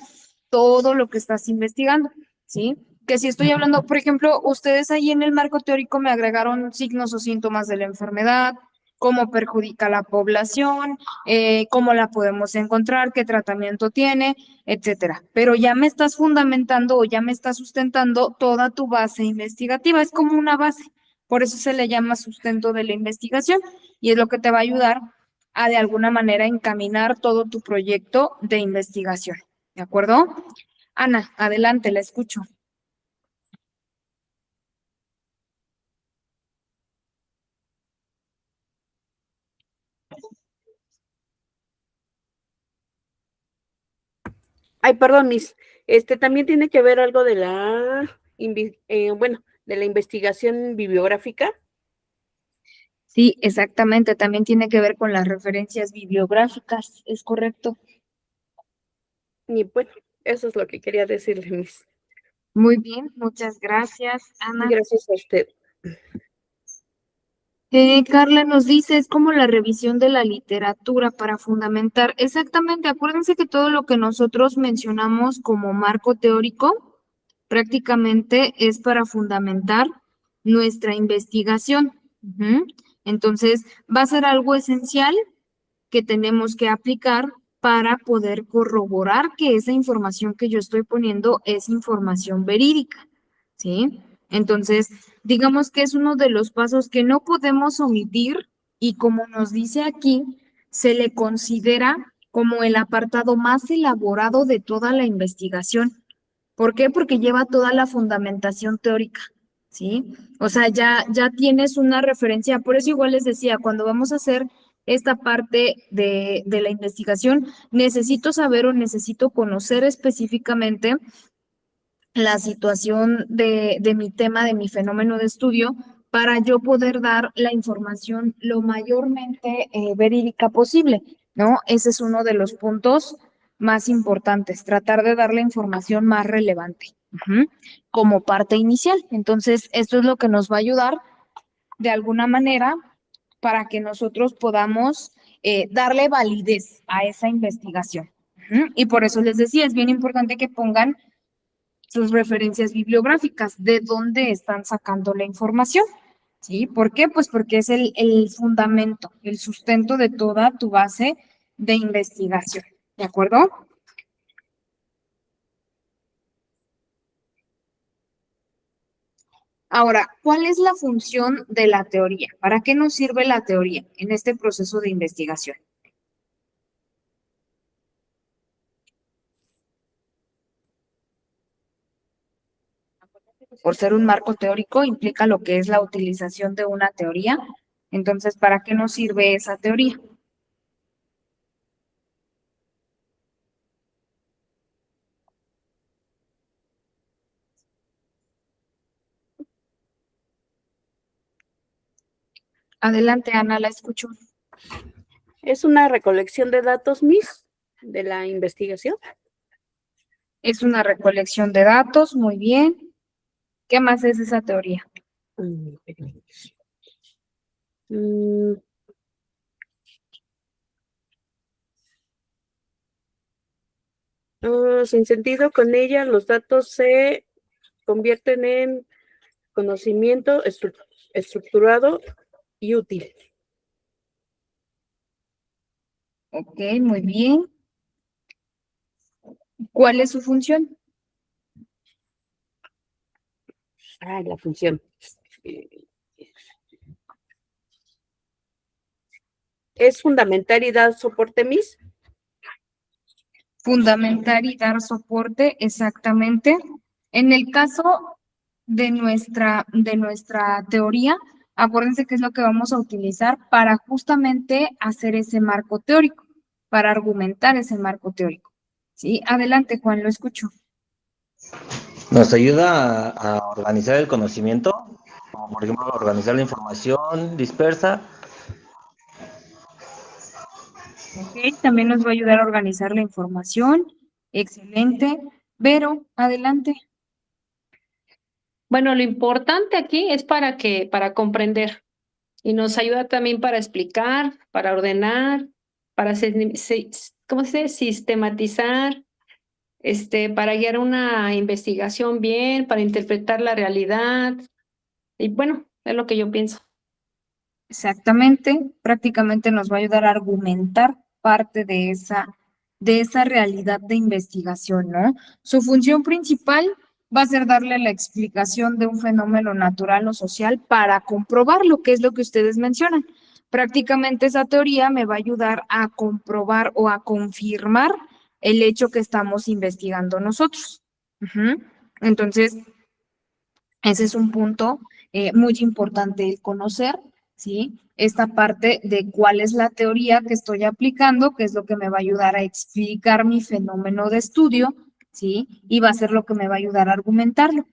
todo lo que estás investigando, ¿sí? Que si estoy hablando, por ejemplo, ustedes ahí en el marco teórico me agregaron signos o síntomas de la enfermedad, cómo perjudica a la población, cómo la podemos encontrar, qué tratamiento tiene, etcétera. Pero ya me estás fundamentando o ya me estás sustentando toda tu base investigativa, es como una base. Por eso se le llama sustento de la investigación y es lo que te va a ayudar a de alguna manera encaminar todo tu proyecto de investigación. ¿De acuerdo? Ana, adelante, la escucho. Ay, perdón, Miss. También tiene que ver algo de bueno, de la investigación bibliográfica. Sí, exactamente. También tiene que ver con las referencias bibliográficas, es correcto. Y bueno, eso es lo que quería decirle, Miss. Muy bien, muchas gracias, Ana. Gracias a usted. Carla nos dice, es como la revisión de la literatura para fundamentar. Exactamente, acuérdense que todo lo que nosotros mencionamos como marco teórico prácticamente es para fundamentar nuestra investigación. Entonces, va a ser algo esencial que tenemos que aplicar para poder corroborar que esa información que yo estoy poniendo es información verídica, ¿sí? Entonces, digamos que es uno de los pasos que no podemos omitir y como nos dice aquí, se le considera como el apartado más elaborado de toda la investigación. ¿Por qué? Porque lleva toda la fundamentación teórica, ¿sí? O sea, ya tienes una referencia. Por eso igual les decía, cuando vamos a hacer esta parte de la investigación, necesito saber o necesito conocer específicamente la situación de mi tema, de mi fenómeno de estudio, para yo poder dar la información lo mayormente verídica posible, ¿no? Ese es uno de los puntos más importantes, tratar de dar la información más relevante como parte inicial. Entonces, esto es lo que nos va a ayudar de alguna manera para que nosotros podamos darle validez a esa investigación. Y por eso les decía, es bien importante que pongan sus referencias bibliográficas, de dónde están sacando la información. ¿Sí? ¿Por qué? Pues porque es el fundamento, el sustento de toda tu base de investigación. ¿De acuerdo? Ahora, ¿cuál es la función de la teoría? ¿Para qué nos sirve la teoría en este proceso de investigación? Por ser un marco teórico, implica lo que es la utilización de una teoría. Entonces, ¿para qué nos sirve esa teoría? Adelante, Ana, la escucho. Es una recolección de datos, Miss, de la investigación. Es una recolección de datos, muy bien. ¿Qué más es esa teoría? Sin sentido, con ella los datos se convierten en conocimiento estructurado y útil. Ok, muy bien. ¿Cuál es su función? La función. ¿Es fundamental y dar soporte, Miss? Fundamentar y dar soporte, exactamente. En el caso de nuestra teoría, acuérdense que es lo que vamos a utilizar para justamente hacer ese marco teórico, para argumentar ese marco teórico. Sí, adelante, Juan, lo escucho. Nos ayuda a organizar el conocimiento, como por ejemplo organizar la información dispersa. Ok, también nos va a ayudar a organizar la información. Excelente. Vero, adelante. Bueno, lo importante aquí es para comprender y nos ayuda también para explicar, para ordenar, para ¿cómo se dice? Sistematizar, para guiar una investigación bien, para interpretar la realidad. Y bueno, es lo que yo pienso. Exactamente, prácticamente nos va a ayudar a argumentar parte de esa realidad de investigación, ¿no? Su función principal va a ser darle la explicación de un fenómeno natural o social para comprobar lo que es lo que ustedes mencionan. Prácticamente esa teoría me va a ayudar a comprobar o a confirmar el hecho que estamos investigando nosotros. Entonces, ese es un punto muy importante el conocer, ¿sí? Esta parte de cuál es la teoría que estoy aplicando, que es lo que me va a ayudar a explicar mi fenómeno de estudio, ¿sí? Y va a ser lo que me va a ayudar a argumentarlo.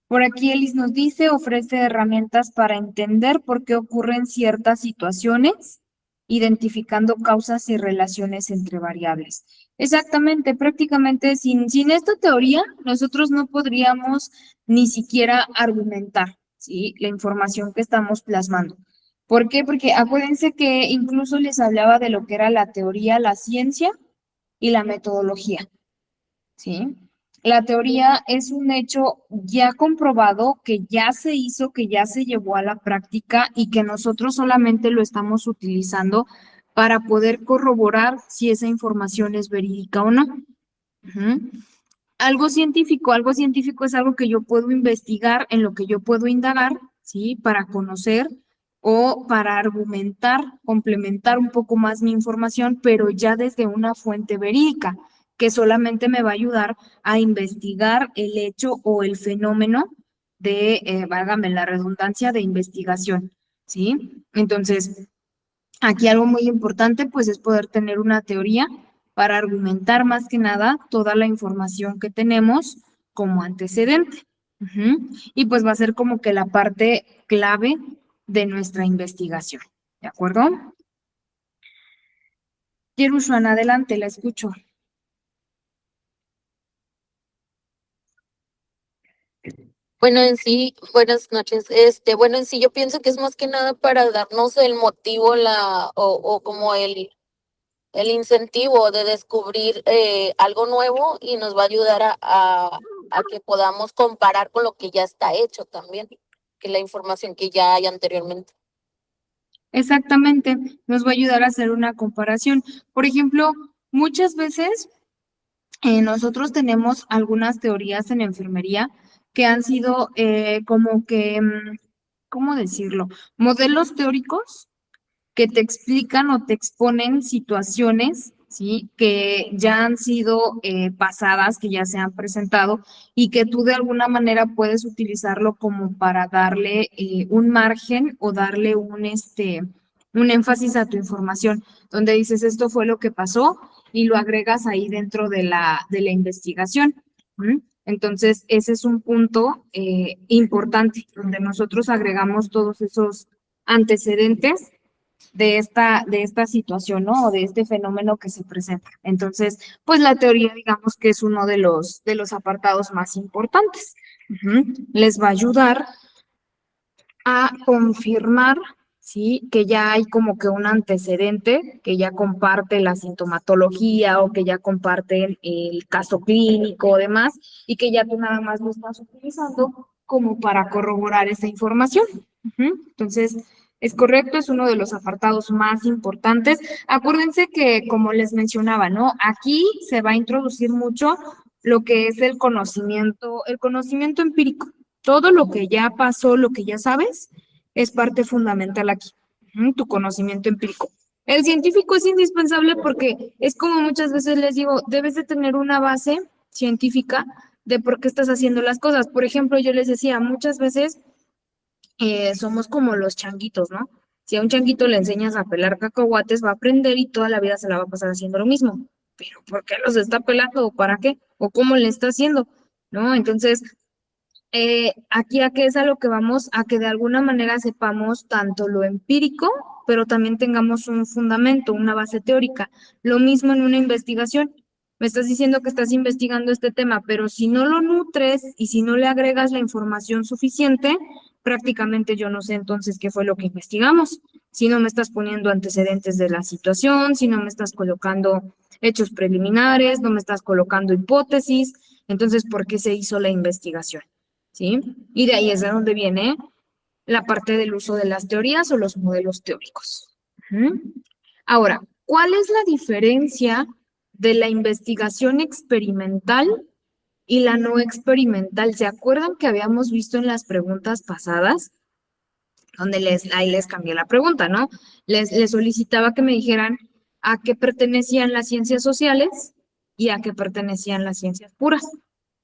Por aquí Elis nos dice, ofrece herramientas para entender por qué ocurren ciertas situaciones, identificando causas y relaciones entre variables. Exactamente, prácticamente sin esta teoría nosotros no podríamos ni siquiera argumentar, ¿sí? La información que estamos plasmando. ¿Por qué? Porque acuérdense que incluso les hablaba de lo que era la teoría, la ciencia y la metodología, ¿sí? La teoría es un hecho ya comprobado, que ya se hizo, que ya se llevó a la práctica y que nosotros solamente lo estamos utilizando para poder corroborar si esa información es verídica o no. Ujú. Algo científico es algo que yo puedo investigar, en lo que yo puedo indagar, ¿sí? Para conocer o para argumentar, complementar un poco más mi información, pero ya desde una fuente verídica, que solamente me va a ayudar a investigar el hecho o el fenómeno de, válgame la redundancia, de investigación, ¿sí? Entonces, aquí algo muy importante, pues, es poder tener una teoría para argumentar más que nada toda la información que tenemos como antecedente. Ujú. Y pues va a ser como que la parte clave de nuestra investigación. ¿De acuerdo? Yerushan, adelante, la escucho. Bueno, en sí, buenas noches. Bueno, en sí, yo pienso que es más que nada para darnos el motivo, o como el incentivo de descubrir algo nuevo y nos va a ayudar a que podamos comparar con lo que ya está hecho también, que la información que ya hay anteriormente. Exactamente, nos va a ayudar a hacer una comparación. Por ejemplo, muchas veces nosotros tenemos algunas teorías en enfermería que han sido como que, ¿cómo decirlo? Modelos teóricos que te explican o te exponen situaciones, ¿sí? Que ya han sido pasadas, que ya se han presentado y que tú de alguna manera puedes utilizarlo como para darle un margen o darle un énfasis a tu información, donde dices esto fue lo que pasó y lo agregas ahí dentro de la investigación. ¿Mm? Entonces, ese es un punto importante, donde nosotros agregamos todos esos antecedentes de esta situación, ¿no? O de este fenómeno que se presenta. Entonces, pues la teoría, digamos que es uno de los apartados más importantes. Ujú. Les va a ayudar a confirmar, ¿sí? Que ya hay como que un antecedente, que ya comparte la sintomatología o que ya comparten el caso clínico o demás, y que ya tú nada más lo estás utilizando como para corroborar esa información. Ujú. Entonces, es correcto, es uno de los apartados más importantes. Acuérdense que, como les mencionaba, ¿no? Aquí se va a introducir mucho lo que es el conocimiento empírico. Todo lo que ya pasó, lo que ya sabes, es parte fundamental aquí, tu conocimiento empírico. El científico es indispensable porque es como muchas veces les digo, debes de tener una base científica de por qué estás haciendo las cosas. Por ejemplo, yo les decía, muchas veces somos como los changuitos, ¿no? Si a un changuito le enseñas a pelar cacahuates, va a aprender y toda la vida se la va a pasar haciendo lo mismo. Pero ¿por qué los está pelando? ¿O para qué? ¿O cómo le está haciendo? ¿No? Entonces, aquí a qué es a lo que vamos, a que de alguna manera sepamos tanto lo empírico, pero también tengamos un fundamento, una base teórica. Lo mismo en una investigación. Me estás diciendo que estás investigando este tema, pero si no lo nutres y si no le agregas la información suficiente, prácticamente yo no sé entonces qué fue lo que investigamos. Si no me estás poniendo antecedentes de la situación, si no me estás colocando hechos preliminares, no me estás colocando hipótesis, entonces, ¿por qué se hizo la investigación? ¿Sí? Y de ahí es de donde viene la parte del uso de las teorías o los modelos teóricos. Ujú. Ahora, ¿cuál es la diferencia de la investigación experimental y la no experimental? ¿Se acuerdan que habíamos visto en las preguntas pasadas? Donde ahí les cambié la pregunta, ¿no? Les solicitaba que me dijeran a qué pertenecían las ciencias sociales y a qué pertenecían las ciencias puras.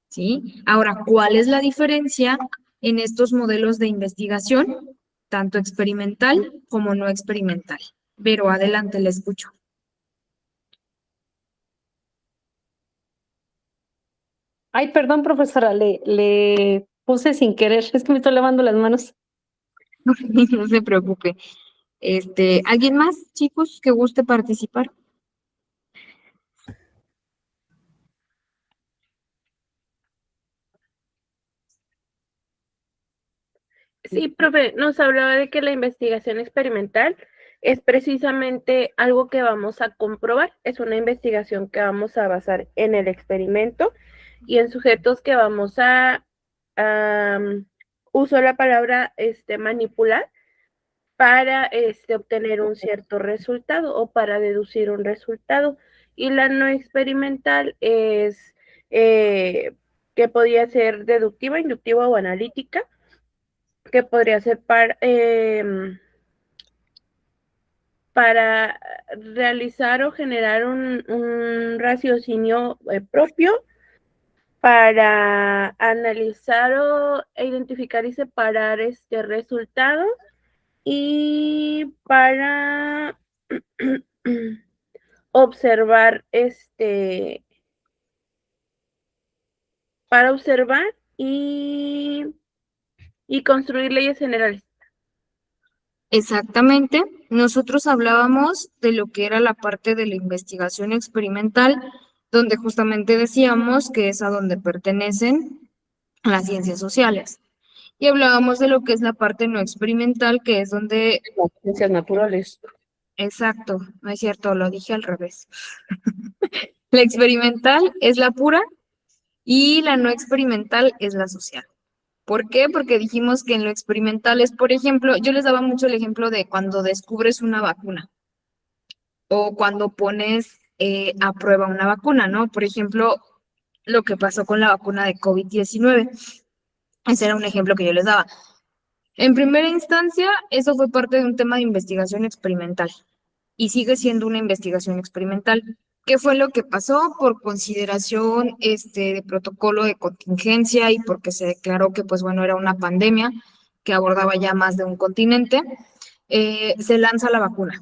¿Sí? Ahora, ¿cuál es la diferencia en estos modelos de investigación, tanto experimental como no experimental? Pero adelante, le escucho. Ay, perdón, profesora, le puse sin querer, es que me estoy lavando las manos. No se preocupe. ¿Alguien más, chicos, que guste participar? Sí, profe, nos hablaba de que la investigación experimental es precisamente algo que vamos a comprobar, es una investigación que vamos a basar en el experimento y en sujetos que vamos a uso la palabra manipular para obtener un cierto resultado o para deducir un resultado. Y la no experimental es que podría ser deductiva, inductiva o analítica, que podría ser para realizar o generar un raciocinio propio, para analizar e identificar y separar resultados, y observar para observar y construir leyes generales. Exactamente. Nosotros hablábamos de lo que era la parte de la investigación experimental, donde justamente decíamos que es a donde pertenecen las ciencias sociales. Y hablábamos de lo que es la parte no experimental, que es donde, Las ciencias naturales. exacto, no es cierto, lo dije al revés. La experimental es la pura y la no experimental es la social. ¿Por qué? Porque dijimos que en lo experimental es, por ejemplo, yo les daba mucho el ejemplo de cuando descubres una vacuna o cuando pones a prueba una vacuna, ¿no? Por ejemplo, lo que pasó con la vacuna de COVID-19. Ese era un ejemplo que yo les daba. En primera instancia, eso fue parte de un tema de investigación experimental y sigue siendo una investigación experimental. ¿Qué fue lo que pasó? Por consideración de protocolo de contingencia y porque se declaró que, pues bueno, era una pandemia que abordaba ya más de un continente, se lanza la vacuna.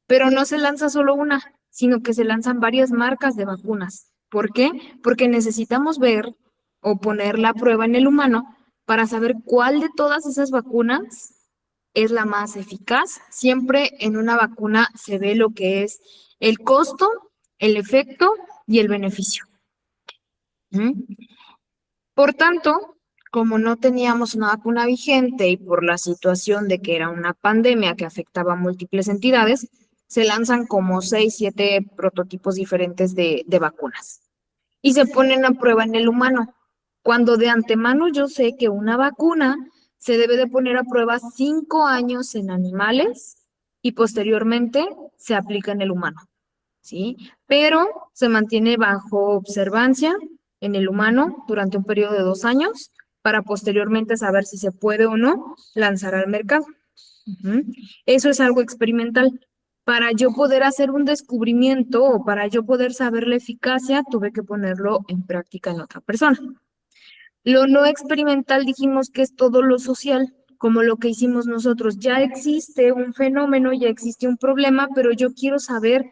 Pero no se lanza solo una, sino que se lanzan varias marcas de vacunas. ¿Por qué? Porque necesitamos ver o poner la prueba en el humano para saber cuál de todas esas vacunas es la más eficaz. Siempre en una vacuna se ve lo que es el costo, el efecto y el beneficio. Por tanto, como no teníamos una vacuna vigente y por la situación de que era una pandemia que afectaba a múltiples entidades, se lanzan como 6, 7 prototipos diferentes de vacunas y se ponen a prueba en el humano. Cuando de antemano yo sé que una vacuna se debe de poner a prueba 5 años en animales y posteriormente se aplica en el humano, ¿sí? Pero se mantiene bajo observancia en el humano durante un periodo de 2 años para posteriormente saber si se puede o no lanzar al mercado. Eso es algo experimental. Para yo poder hacer un descubrimiento o para yo poder saber la eficacia, tuve que ponerlo en práctica en otra persona. Lo no experimental dijimos que es todo lo social, como lo que hicimos nosotros. Ya existe un fenómeno, ya existe un problema, pero yo quiero saber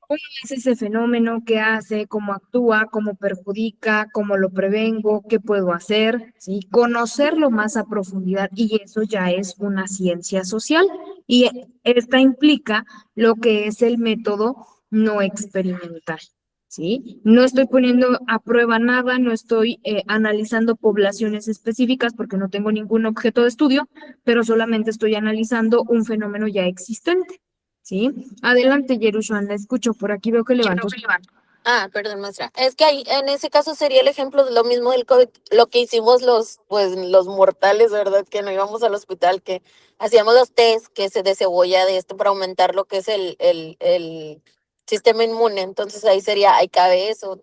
cómo es ese fenómeno, qué hace, cómo actúa, cómo perjudica, cómo lo prevengo, qué puedo hacer, ¿sí? Conocerlo más a profundidad y eso ya es una ciencia social y esta implica lo que es el método no experimental, ¿sí? No estoy poniendo a prueba nada, no estoy analizando poblaciones específicas porque no tengo ningún objeto de estudio, pero solamente estoy analizando un fenómeno ya existente. ¿Sí? Adelante, Yerushan, la escucho. Por aquí veo que levantó. Ah, perdón, maestra. Es que ahí, en ese caso sería el ejemplo de lo mismo del COVID, lo que hicimos los mortales, ¿verdad? Que no íbamos al hospital, que hacíamos los test que se de cebolla de esto para aumentar lo que es el sistema inmune. Entonces ahí sería, ahí cabe eso,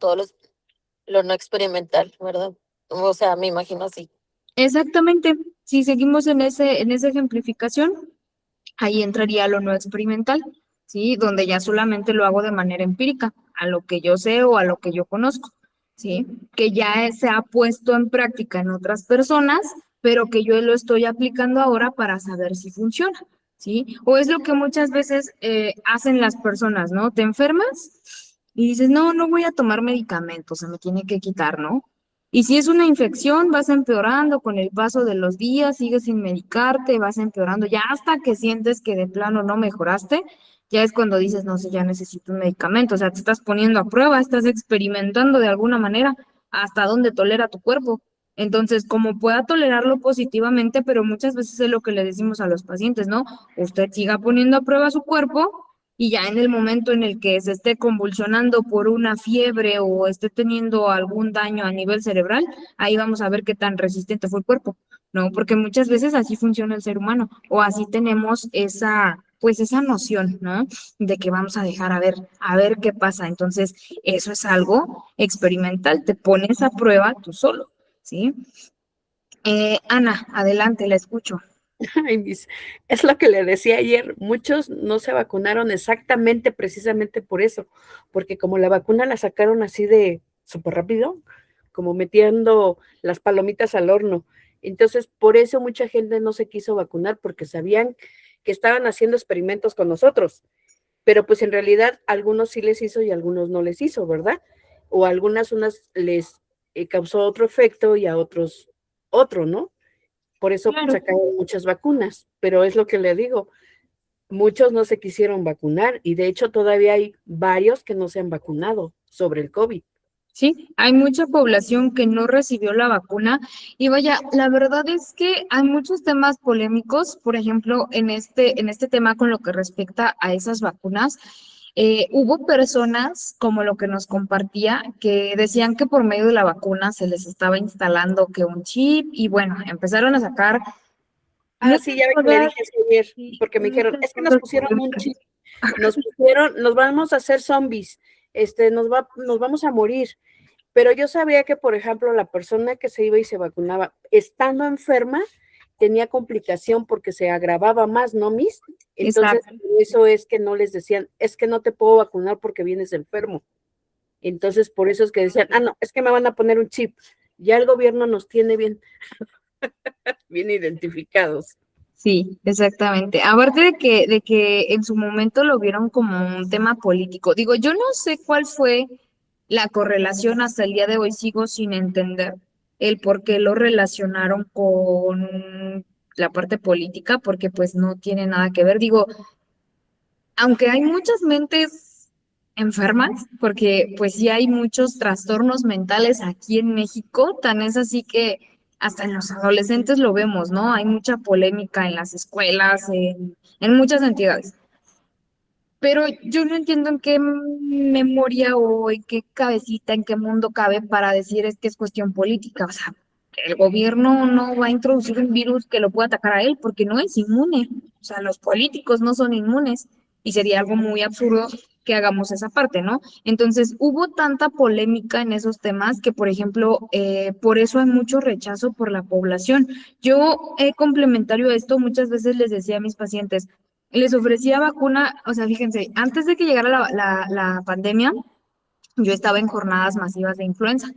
lo no experimental, ¿verdad? O sea, me imagino así. Exactamente. Si seguimos en esa ejemplificación, ahí entraría lo no experimental, ¿sí? Donde ya solamente lo hago de manera empírica, a lo que yo sé o a lo que yo conozco, ¿sí? Que ya se ha puesto en práctica en otras personas, pero que yo lo estoy aplicando ahora para saber si funciona, ¿sí? O es lo que muchas veces hacen las personas, ¿no? Te enfermas y dices, no, no voy a tomar medicamentos, se me tiene que quitar, ¿no? Y si es una infección, vas empeorando con el paso de los días, sigues sin medicarte, vas empeorando, ya hasta que sientes que de plano no mejoraste, ya es cuando dices, no sé, ya necesito un medicamento, o sea, te estás poniendo a prueba, estás experimentando de alguna manera hasta dónde tolera tu cuerpo. Entonces, como pueda tolerarlo positivamente, pero muchas veces es lo que le decimos a los pacientes, ¿no? Usted siga poniendo a prueba su cuerpo y ya en el momento en el que se esté convulsionando por una fiebre o esté teniendo algún daño a nivel cerebral, ahí vamos a ver qué tan resistente fue el cuerpo, ¿no? Porque muchas veces así funciona el ser humano o así tenemos esa, pues esa noción, ¿no? De que vamos a dejar a ver qué pasa. Entonces, eso es algo experimental, te pones a prueba tú solo, ¿sí? Ana, adelante, la escucho. Ay, es lo que le decía ayer, muchos no se vacunaron exactamente, precisamente por eso, porque como la vacuna la sacaron así de súper rápido, como metiendo las palomitas al horno. Entonces, por eso mucha gente no se quiso vacunar, porque sabían que estaban haciendo experimentos con nosotros, pero pues en realidad algunos sí les hizo y algunos no les hizo, ¿verdad? O unas les causó otro efecto y a otros otro, ¿no? Por eso Claro. sacaron muchas vacunas, pero es lo que le digo, muchos no se quisieron vacunar y de hecho todavía hay varios que no se han vacunado sobre el COVID. Sí, hay mucha población que no recibió la vacuna y vaya, la verdad es que hay muchos temas polémicos, por ejemplo, en este tema con lo que respecta a esas vacunas, hubo personas, como lo que nos compartía, que decían que por medio de la vacuna se les estaba instalando que un chip y bueno, empezaron a sacar Ah, muchas sí, ya ve que le cosas, dije eso ayer, y porque me dijeron, muchas es que nos cosas pusieron un polémicas. chip, nos vamos a hacer zombies, nos vamos a morir. Pero yo sabía que, por ejemplo, la persona que se iba y se vacunaba, estando enferma, tenía complicación porque se agravaba más, ¿no, Miss? Entonces, Exacto. eso es que no les decían, es que no te puedo vacunar porque vienes enfermo. Entonces, por eso es que decían, ah, no, es que me van a poner un chip. Ya el gobierno nos tiene bien, bien identificados. Sí, exactamente. Aparte de que en su momento lo vieron como un tema político. Digo, yo no sé cuál fue la correlación hasta el día de hoy, sigo sin entender el por qué lo relacionaron con la parte política, porque pues no tiene nada que ver. Digo, aunque hay muchas mentes enfermas, porque pues sí hay muchos trastornos mentales aquí en México, tan es así que hasta en los adolescentes lo vemos, ¿no? Hay mucha polémica en las escuelas, en muchas entidades. Pero yo no entiendo en qué memoria o en qué cabecita, en qué mundo cabe para decir es que es cuestión política. O sea, el gobierno no va a introducir un virus que lo pueda atacar a él porque no es inmune. O sea, los políticos no son inmunes y sería algo muy absurdo que hagamos esa parte, ¿no? Entonces, hubo tanta polémica en esos temas que, por ejemplo, por eso hay mucho rechazo por la población. Yo, complementario a esto, muchas veces les decía a mis pacientes, les ofrecía vacuna, o sea, fíjense, antes de que llegara la pandemia, yo estaba en jornadas masivas de influenza.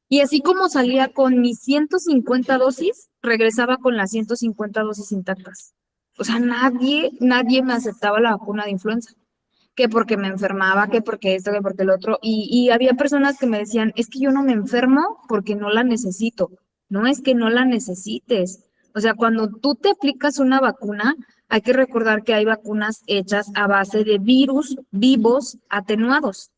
Y así como salía con mis 150 dosis, regresaba con las 150 dosis intactas. O sea, nadie me aceptaba la vacuna de influenza. Que porque me enfermaba, que porque esto, que porque el otro. Y había personas que me decían, es que yo no me enfermo porque no la necesito. No es que no la necesites. O sea, cuando tú te aplicas una vacuna, hay que recordar que hay vacunas hechas a base de virus vivos atenuados.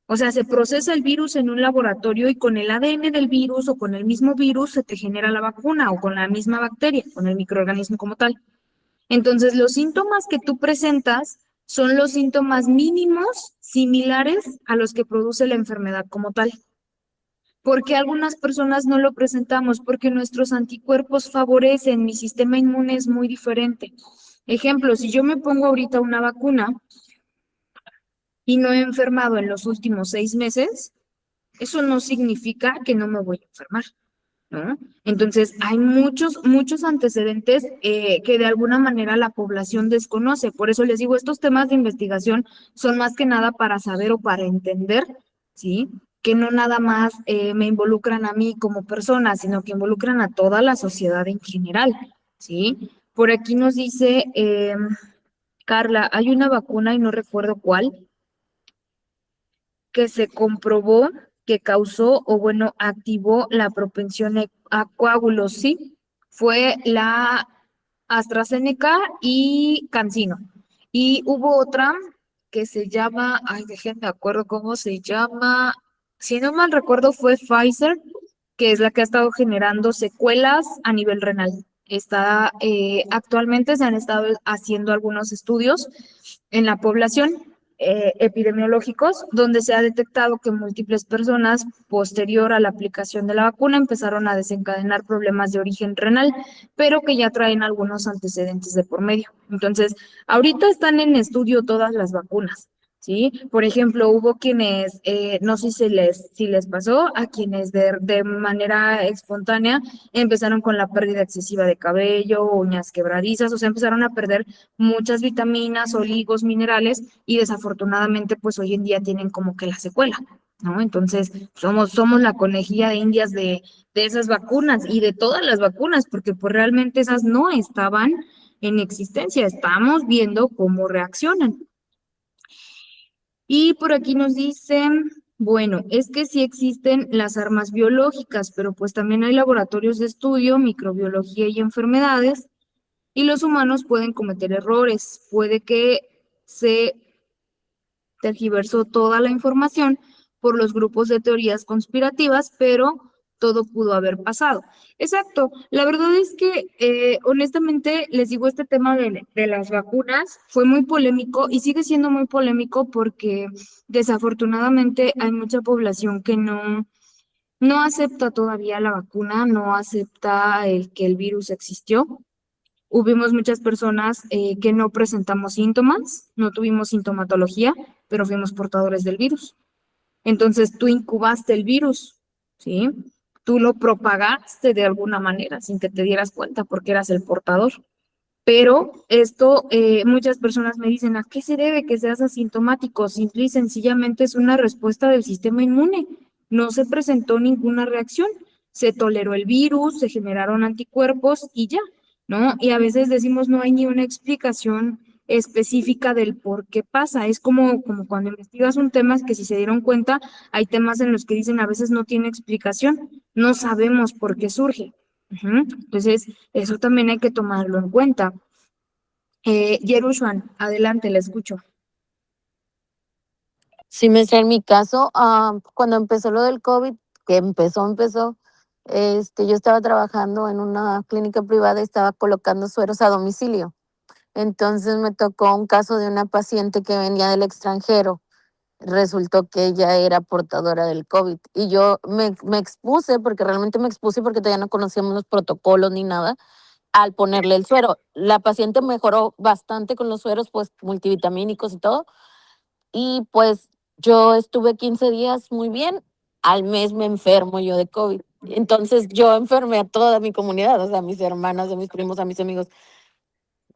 O sea, se procesa el virus en un laboratorio y con el ADN del virus o con el mismo virus se te genera la vacuna o con la misma bacteria, con el microorganismo como tal. Entonces, los síntomas que tú presentas son los síntomas mínimos similares a los que produce la enfermedad como tal. ¿Por qué algunas personas no lo presentamos? Porque nuestros anticuerpos favorecen, mi sistema inmune es muy diferente. Ejemplo, si yo me pongo ahorita una vacuna y no he enfermado en los últimos 6 meses, eso no significa que no me voy a enfermar, ¿no? Entonces, hay muchos antecedentes que de alguna manera la población desconoce. Por eso les digo, estos temas de investigación son más que nada para saber o para entender, ¿sí? Que no nada más me involucran a mí como persona, sino que involucran a toda la sociedad en general, ¿sí? Por aquí nos dice Carla, hay una vacuna y no recuerdo cuál, que se comprobó que causó o bueno, activó la propensión a coágulos, ¿sí? Fue la AstraZeneca y CanSino. Y hubo otra que se llama, ay, déjenme acuerdo cómo se llama, si no mal recuerdo fue Pfizer, que es la que ha estado generando secuelas a nivel renal. Actualmente se han estado haciendo algunos estudios en la población epidemiológicos, donde se ha detectado que múltiples personas posterior a la aplicación de la vacuna empezaron a desencadenar problemas de origen renal, pero que ya traen algunos antecedentes de por medio. Entonces, ahorita están en estudio todas las vacunas. ¿Sí? Por ejemplo, hubo quienes, no sé si les pasó, a quienes de manera espontánea empezaron con la pérdida excesiva de cabello, uñas quebradizas, o sea, empezaron a perder muchas vitaminas, oligos, minerales, y desafortunadamente, pues hoy en día tienen como que la secuela, ¿no? Entonces, somos la conejilla de indias de esas vacunas y de todas las vacunas, porque pues realmente esas no estaban en existencia, estamos viendo cómo reaccionan. Y por aquí nos dicen, bueno, es que sí existen las armas biológicas, pero pues también hay laboratorios de estudio, microbiología y enfermedades, y los humanos pueden cometer errores. Puede que se tergiversó toda la información por los grupos de teorías conspirativas, pero todo pudo haber pasado. Exacto. La verdad es que, honestamente, les digo, este tema de las vacunas fue muy polémico y sigue siendo muy polémico porque desafortunadamente hay mucha población que no acepta todavía la vacuna, no acepta el que el virus existió. Hubimos muchas personas que no presentamos síntomas, no tuvimos sintomatología, pero fuimos portadores del virus. Entonces tú incubaste el virus, ¿sí? Tú lo propagaste de alguna manera sin que te dieras cuenta porque eras el portador. Pero esto, muchas personas me dicen, ¿a qué se debe que seas asintomático? Simple y sencillamente es una respuesta del sistema inmune. No se presentó ninguna reacción. Se toleró el virus, se generaron anticuerpos y ya, ¿no? Y a veces decimos no hay ni una explicación específica del por qué pasa. Es como cuando investigas un tema, es que si se dieron cuenta, hay temas en los que dicen a veces no tiene explicación, no sabemos por qué surge. Ujú. Entonces, eso también hay que tomarlo en cuenta. Yerushan, adelante, le escucho. Sí, maestra, en mi caso, cuando empezó lo del COVID, que empezó, yo estaba trabajando en una clínica privada y estaba colocando sueros a domicilio. Entonces me tocó un caso de una paciente que venía del extranjero. Resultó que ella era portadora del COVID y yo me expuse, porque realmente me expuse porque todavía no conocíamos los protocolos ni nada, al ponerle el suero. La paciente mejoró bastante con los sueros, pues multivitamínicos y todo, y pues yo estuve 15 días muy bien, al mes me enfermo yo de COVID. Entonces yo enfermé a toda mi comunidad, o sea, a mis hermanas, a mis primos, a mis amigos,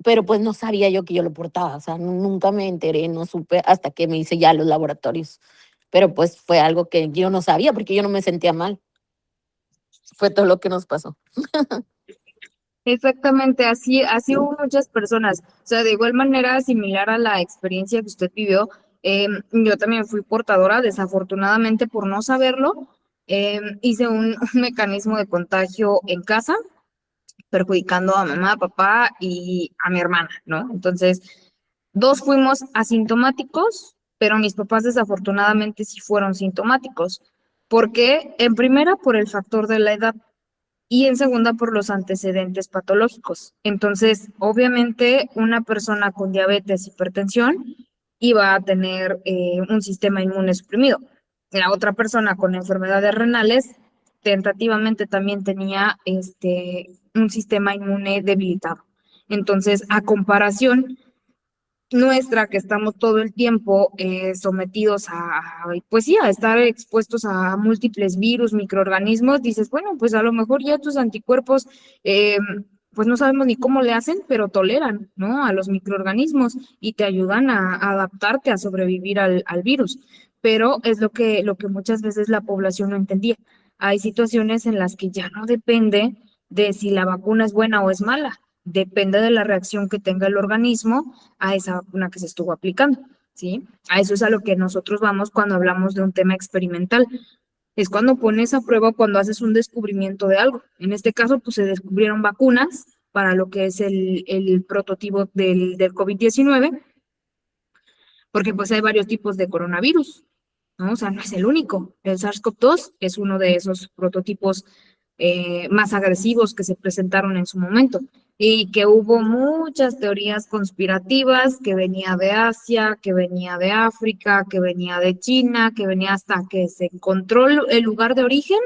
pero pues no sabía yo que yo lo portaba, o sea, nunca me enteré, no supe hasta que me hice ya los laboratorios. Pero pues fue algo que yo no sabía porque yo no me sentía mal. Fue todo lo que nos pasó. Exactamente, así hubo muchas personas. O sea, de igual manera, similar a la experiencia que usted vivió, yo también fui portadora, desafortunadamente por no saberlo, hice un mecanismo de contagio en casa, perjudicando a mamá, a papá y a mi hermana, ¿no? Entonces, dos fuimos asintomáticos, pero mis papás desafortunadamente sí fueron sintomáticos. ¿Por qué? En primera, por el factor de la edad y en segunda, por los antecedentes patológicos. Entonces, obviamente, una persona con diabetes, hipertensión, iba a tener un sistema inmune suprimido. La otra persona con enfermedades renales, tentativamente también tenía un sistema inmune debilitado. Entonces, a comparación nuestra, que estamos todo el tiempo sometidos pues sí, a estar expuestos a múltiples virus, microorganismos, dices, bueno, pues a lo mejor ya tus anticuerpos, pues no sabemos ni cómo le hacen, pero toleran, ¿no? A los microorganismos y te ayudan a adaptarte, a sobrevivir al virus. Pero es lo que muchas veces la población no entendía. Hay situaciones en las que ya no depende de si la vacuna es buena o es mala, depende de la reacción que tenga el organismo a esa vacuna que se estuvo aplicando, ¿sí? A eso es a lo que nosotros vamos cuando hablamos de un tema experimental. Es cuando pones a prueba, cuando haces un descubrimiento de algo. En este caso, pues se descubrieron vacunas para lo que es el prototipo del COVID-19, porque pues hay varios tipos de coronavirus, ¿no? O sea, no es el único. El SARS-CoV-2 es uno de esos prototipos más agresivos que se presentaron en su momento. Y que hubo muchas teorías conspirativas, que venía de Asia, que venía de África, que venía de China, que venía hasta que se encontró el lugar de origen,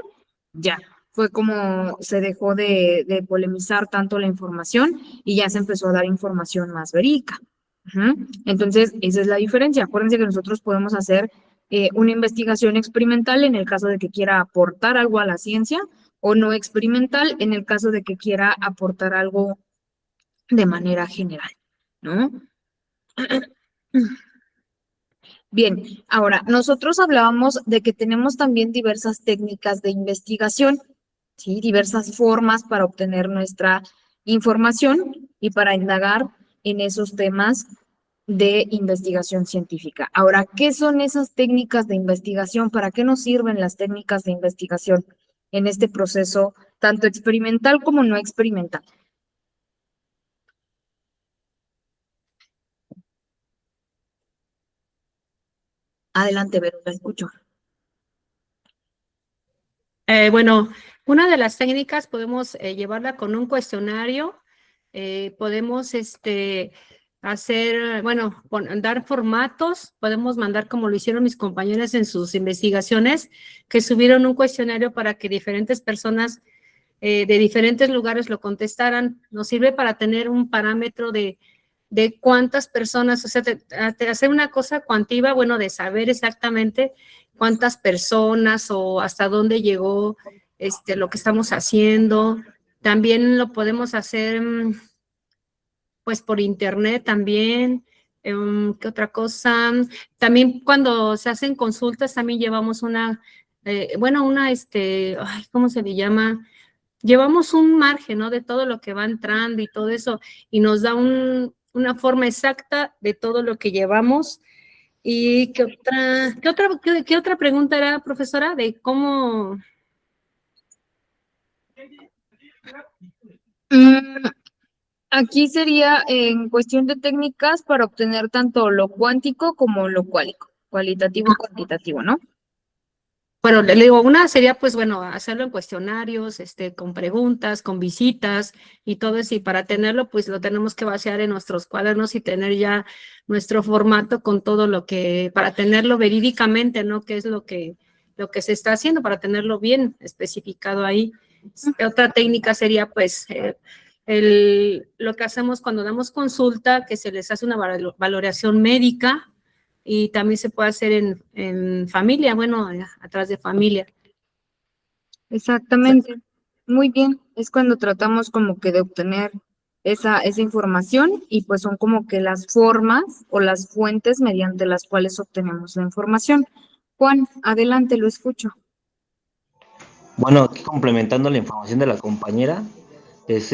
ya. Fue como se dejó de polemizar tanto la información y ya se empezó a dar información más verídica. Entonces, esa es la diferencia. Acuérdense que nosotros podemos hacer una investigación experimental en el caso de que quiera aportar algo a la ciencia, o no experimental en el caso de que quiera aportar algo de manera general, ¿no? Bien, ahora, nosotros hablábamos de que tenemos también diversas técnicas de investigación, ¿sí? Diversas formas para obtener nuestra información y para indagar en esos temas de investigación científica. Ahora, ¿qué son esas técnicas de investigación? ¿Para qué nos sirven las técnicas de investigación en este proceso, tanto experimental como no experimental? Adelante, Vero, la escucho. Bueno, una de las técnicas podemos llevarla con un cuestionario, podemos hacer, bueno, dar formatos, podemos mandar como lo hicieron mis compañeras en sus investigaciones, que subieron un cuestionario para que diferentes personas de diferentes lugares lo contestaran. Nos sirve para tener un parámetro de cuántas personas, o sea, hacer una cosa cuantitativa, bueno, de saber exactamente cuántas personas o hasta dónde llegó lo que estamos haciendo. También lo podemos hacer, pues, por internet también. ¿Qué otra cosa? También cuando se hacen consultas, también llevamos una, ¿cómo se le llama? Llevamos un margen, ¿no? De todo lo que va entrando y todo eso, y nos da una forma exacta de todo lo que llevamos. ¿Y qué otra pregunta era, profesora? De cómo... Aquí sería en cuestión de técnicas para obtener tanto lo cuántico como lo cualitativo y cuantitativo, ¿no? Bueno, le digo, una sería, pues, bueno, hacerlo en cuestionarios, con preguntas, con visitas y todo eso, y para tenerlo, pues, lo tenemos que vaciar en nuestros cuadernos y tener ya nuestro formato con todo lo que, para tenerlo verídicamente, ¿no? Qué es lo que se está haciendo, para tenerlo bien especificado ahí. Otra técnica sería, pues, lo que hacemos cuando damos consulta, que se les hace una valoración médica, y también se puede hacer en familia, bueno, atrás de familia. Exactamente. Muy bien. Es cuando tratamos como que de obtener esa información y pues son como que las formas o las fuentes mediante las cuales obtenemos la información. Juan, adelante, lo escucho. Bueno, aquí complementando la información de la compañera, es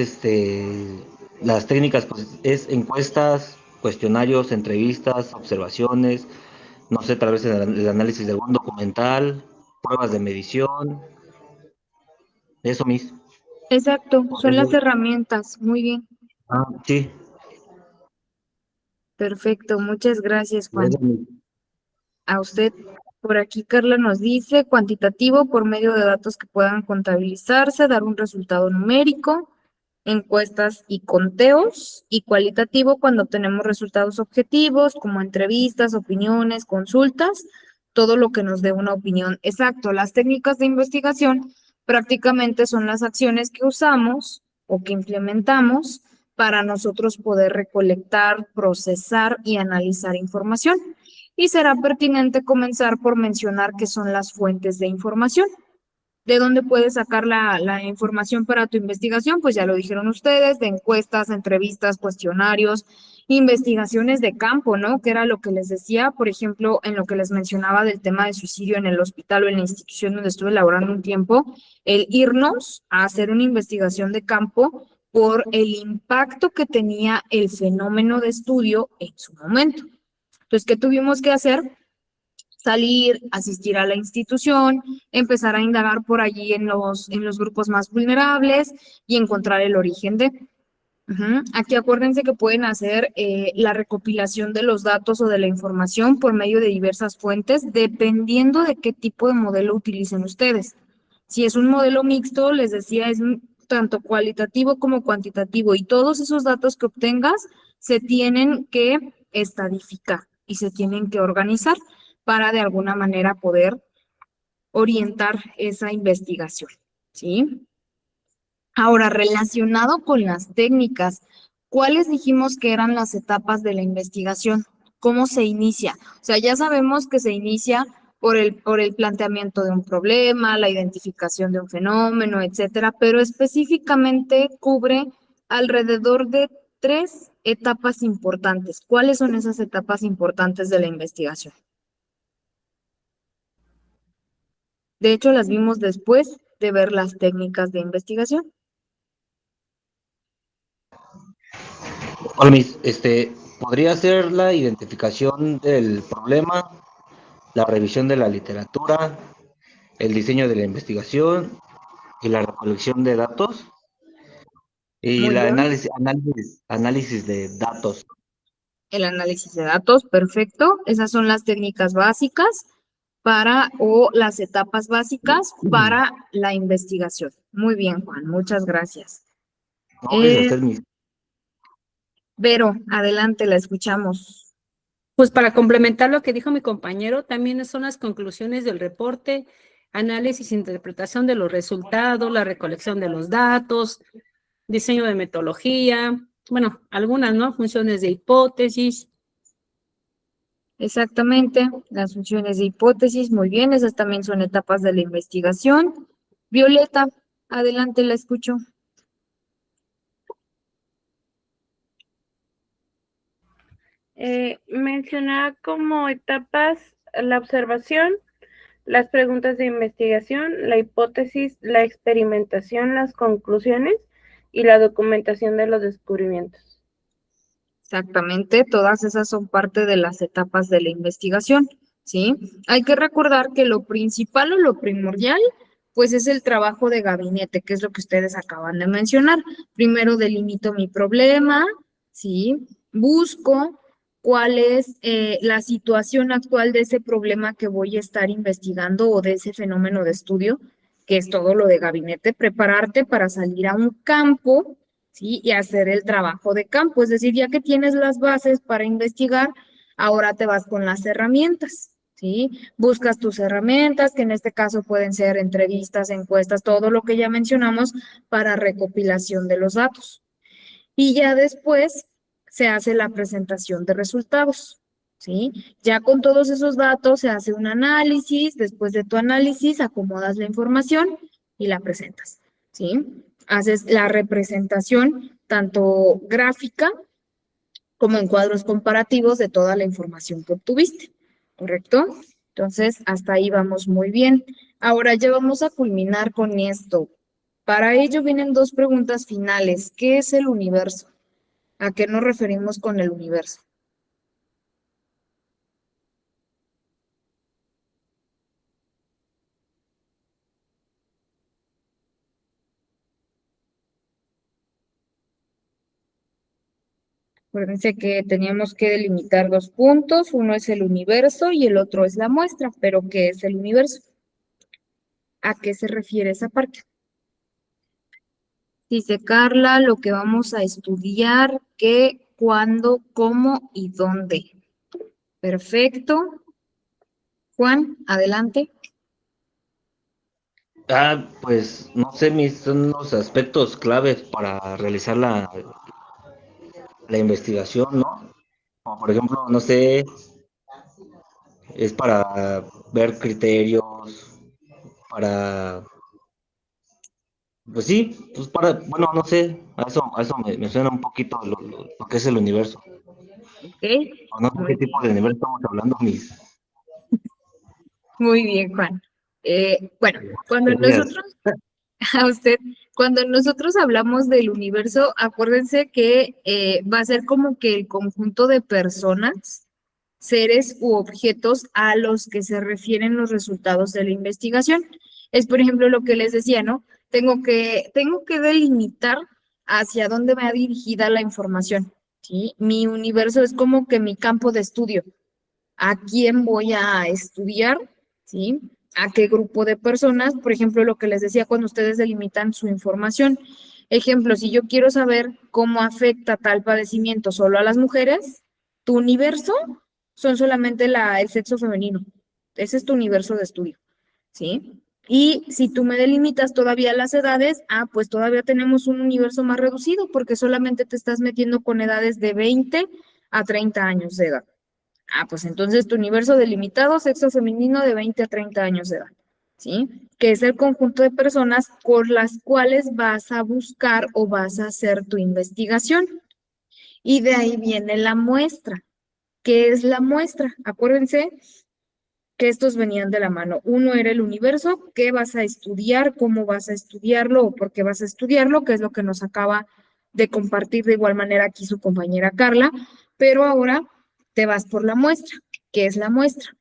las técnicas, pues, es encuestas, cuestionarios, entrevistas, observaciones, no sé, tal vez el análisis de algún documental, pruebas de medición, eso mismo. Exacto, son las herramientas. Muy bien. Ah, sí. Perfecto, muchas gracias, Juan. A usted. Por aquí Carla nos dice cuantitativo por medio de datos que puedan contabilizarse, dar un resultado numérico, encuestas y conteos, y cualitativo cuando tenemos resultados objetivos como entrevistas, opiniones, consultas, todo lo que nos dé una opinión. Exacto, las técnicas de investigación prácticamente son las acciones que usamos o que implementamos para nosotros poder recolectar, procesar y analizar información. Y será pertinente comenzar por mencionar qué son las fuentes de información. ¿De dónde puedes sacar la información para tu investigación? Pues ya lo dijeron ustedes, de encuestas, entrevistas, cuestionarios, investigaciones de campo, ¿no? Que era lo que les decía, por ejemplo, en lo que les mencionaba del tema de suicidio en el hospital o en la institución donde estuve laborando un tiempo, el irnos a hacer una investigación de campo por el impacto que tenía el fenómeno de estudio en su momento. Entonces, ¿qué tuvimos que hacer? Salir, asistir a la institución, empezar a indagar por allí en los grupos más vulnerables y encontrar el origen de. Aquí acuérdense que pueden hacer la recopilación de los datos o de la información por medio de diversas fuentes, dependiendo de qué tipo de modelo utilicen ustedes. Si es un modelo mixto, les decía, es tanto cualitativo como cuantitativo y todos esos datos que obtengas se tienen que estadificar y se tienen que organizar para de alguna manera poder orientar esa investigación, ¿sí? Ahora, relacionado con las técnicas, ¿cuáles dijimos que eran las etapas de la investigación? ¿Cómo se inicia? O sea, ya sabemos que se inicia por el planteamiento de un problema, la identificación de un fenómeno, etcétera, pero específicamente cubre alrededor de 3 etapas importantes. ¿Cuáles son esas etapas importantes de la investigación? De hecho, las vimos después de ver las técnicas de investigación. Hola, Miss. ¿Podría ser la identificación del problema, la revisión de la literatura, el diseño de la investigación y la recolección de datos y Muy la bien. análisis de datos? El análisis de datos, perfecto. Esas son las técnicas básicas o las etapas básicas para la investigación. Muy bien, Juan, muchas gracias. No, gracias a Eh, usted, Miss. Vero, adelante, la escuchamos. Pues para complementar lo que dijo mi compañero, también son las conclusiones del reporte, análisis e interpretación de los resultados, la recolección de los datos, diseño de metodología, bueno, algunas, ¿no? Funciones de hipótesis. Exactamente, las funciones de hipótesis, muy bien, esas también son etapas de la investigación. Violeta, adelante, la escucho. Mencionaba como etapas la observación, las preguntas de investigación, la hipótesis, la experimentación, las conclusiones y la documentación de los descubrimientos. Exactamente, todas esas son parte de las etapas de la investigación, ¿sí? Hay que recordar que lo principal o lo primordial, pues es el trabajo de gabinete, que es lo que ustedes acaban de mencionar. Primero delimito mi problema, ¿sí? Busco cuál es la situación actual de ese problema que voy a estar investigando o de ese fenómeno de estudio, que es todo lo de gabinete, prepararte para salir a un campo, ¿sí? Y hacer el trabajo de campo. Es decir, ya que tienes las bases para investigar, ahora te vas con las herramientas, ¿sí? Buscas tus herramientas, que en este caso pueden ser entrevistas, encuestas, todo lo que ya mencionamos para recopilación de los datos. Y ya después se hace la presentación de resultados, ¿sí? Ya con todos esos datos se hace un análisis, después de tu análisis acomodas la información y la presentas, ¿sí? Haces la representación tanto gráfica como en cuadros comparativos de toda la información que obtuviste, ¿correcto? Entonces, hasta ahí vamos muy bien. Ahora ya vamos a culminar con esto. Para ello vienen 2 preguntas finales. ¿Qué es el universo? ¿A qué nos referimos con el universo? Acuérdense que teníamos que delimitar 2 puntos. Uno es el universo y el otro es la muestra. ¿Pero qué es el universo? ¿A qué se refiere esa parte? Dice Carla, lo que vamos a estudiar, qué, cuándo, cómo y dónde. Perfecto. Juan, adelante. Pues no sé, son los aspectos claves para realizar la investigación, ¿no? Como por ejemplo, no sé, es para ver criterios, para, pues sí, pues bueno, no sé, a eso me suena un poquito lo que es el universo. Ok, O no sé muy qué tipo de bien. universo estamos hablando, mis. Muy bien, Juan. Bueno, cuando Gracias. nosotros, a usted, cuando nosotros hablamos del universo, acuérdense que va a ser como que el conjunto de personas, seres u objetos a los que se refieren los resultados de la investigación. Es, por ejemplo, lo que les decía, ¿no? Tengo que delimitar hacia dónde va dirigida la información, ¿sí? Mi universo es como que mi campo de estudio. ¿A quién voy a estudiar? ¿Sí? a qué grupo de personas, por ejemplo, lo que les decía cuando ustedes delimitan su información. Ejemplo, si yo quiero saber cómo afecta tal padecimiento solo a las mujeres, tu universo son solamente el sexo femenino. Ese es tu universo de estudio, ¿sí? Y si tú me delimitas todavía las edades, pues todavía tenemos un universo más reducido porque solamente te estás metiendo con edades de 20 a 30 años de edad. Pues entonces tu universo delimitado, sexo femenino de 20 a 30 años de edad, ¿sí? Que es el conjunto de personas por las cuales vas a buscar o vas a hacer tu investigación. Y de ahí viene la muestra. ¿Qué es la muestra? Acuérdense que estos venían de la mano. Uno era el universo, qué vas a estudiar, cómo vas a estudiarlo o por qué vas a estudiarlo, que es lo que nos acaba de compartir de igual manera aquí su compañera Carla, pero ahora te vas por la muestra. ¿Qué es la muestra?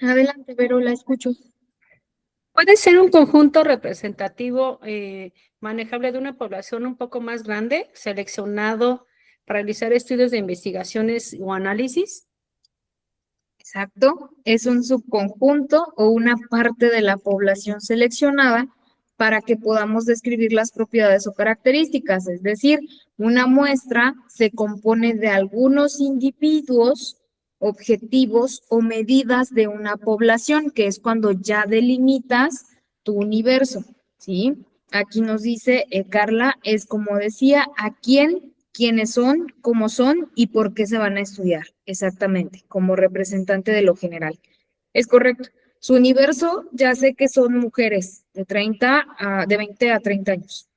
Adelante, Vero, la escucho. Puede ser un conjunto representativo manejable de una población un poco más grande, seleccionado para realizar estudios de investigaciones o análisis. Exacto, es un subconjunto o una parte de la población seleccionada para que podamos describir las propiedades o características. Es decir, una muestra se compone de algunos individuos, objetivos o medidas de una población, que es cuando ya delimitas tu universo, ¿sí? Aquí nos dice Carla, es como decía, a quién, quiénes son, cómo son y por qué se van a estudiar, exactamente, como representante de lo general. Es correcto. Su universo ya sé que son mujeres de 20 a 30 años,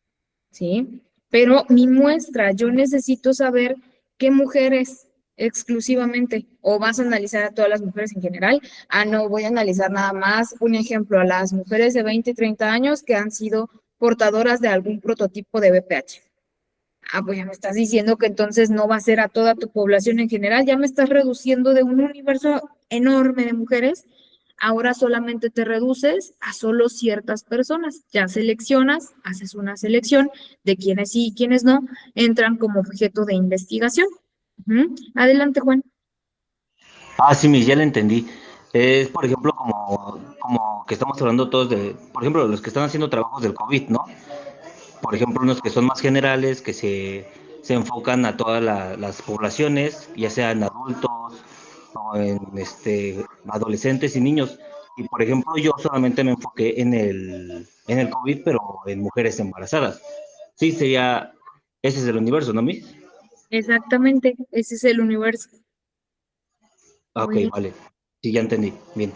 ¿sí? Pero mi muestra, yo necesito saber qué mujeres exclusivamente, o vas a analizar a todas las mujeres en general. No, voy a analizar nada más, un ejemplo, a las mujeres de 20 y 30 años que han sido portadoras de algún prototipo de BPH. Pues ya me estás diciendo que entonces no va a ser a toda tu población en general, ya me estás reduciendo de un universo enorme de mujeres, ahora solamente te reduces a solo ciertas personas, ya seleccionas, haces una selección de quienes sí y quienes no entran como objeto de investigación. Adelante, Juan. Sí, ya lo entendí. Es, por ejemplo, como que estamos hablando todos de, por ejemplo, los que están haciendo trabajos del COVID, ¿no? Por ejemplo, unos que son más generales, que se enfocan a todas las poblaciones, ya sean adultos o en adolescentes y niños. Y por ejemplo, yo solamente me enfoqué en el COVID, pero en mujeres embarazadas. Sí, ese es el universo, ¿no, Miss? Exactamente, ese es el universo. Ok, Muy bien. vale. Sí, ya entendí. Bien.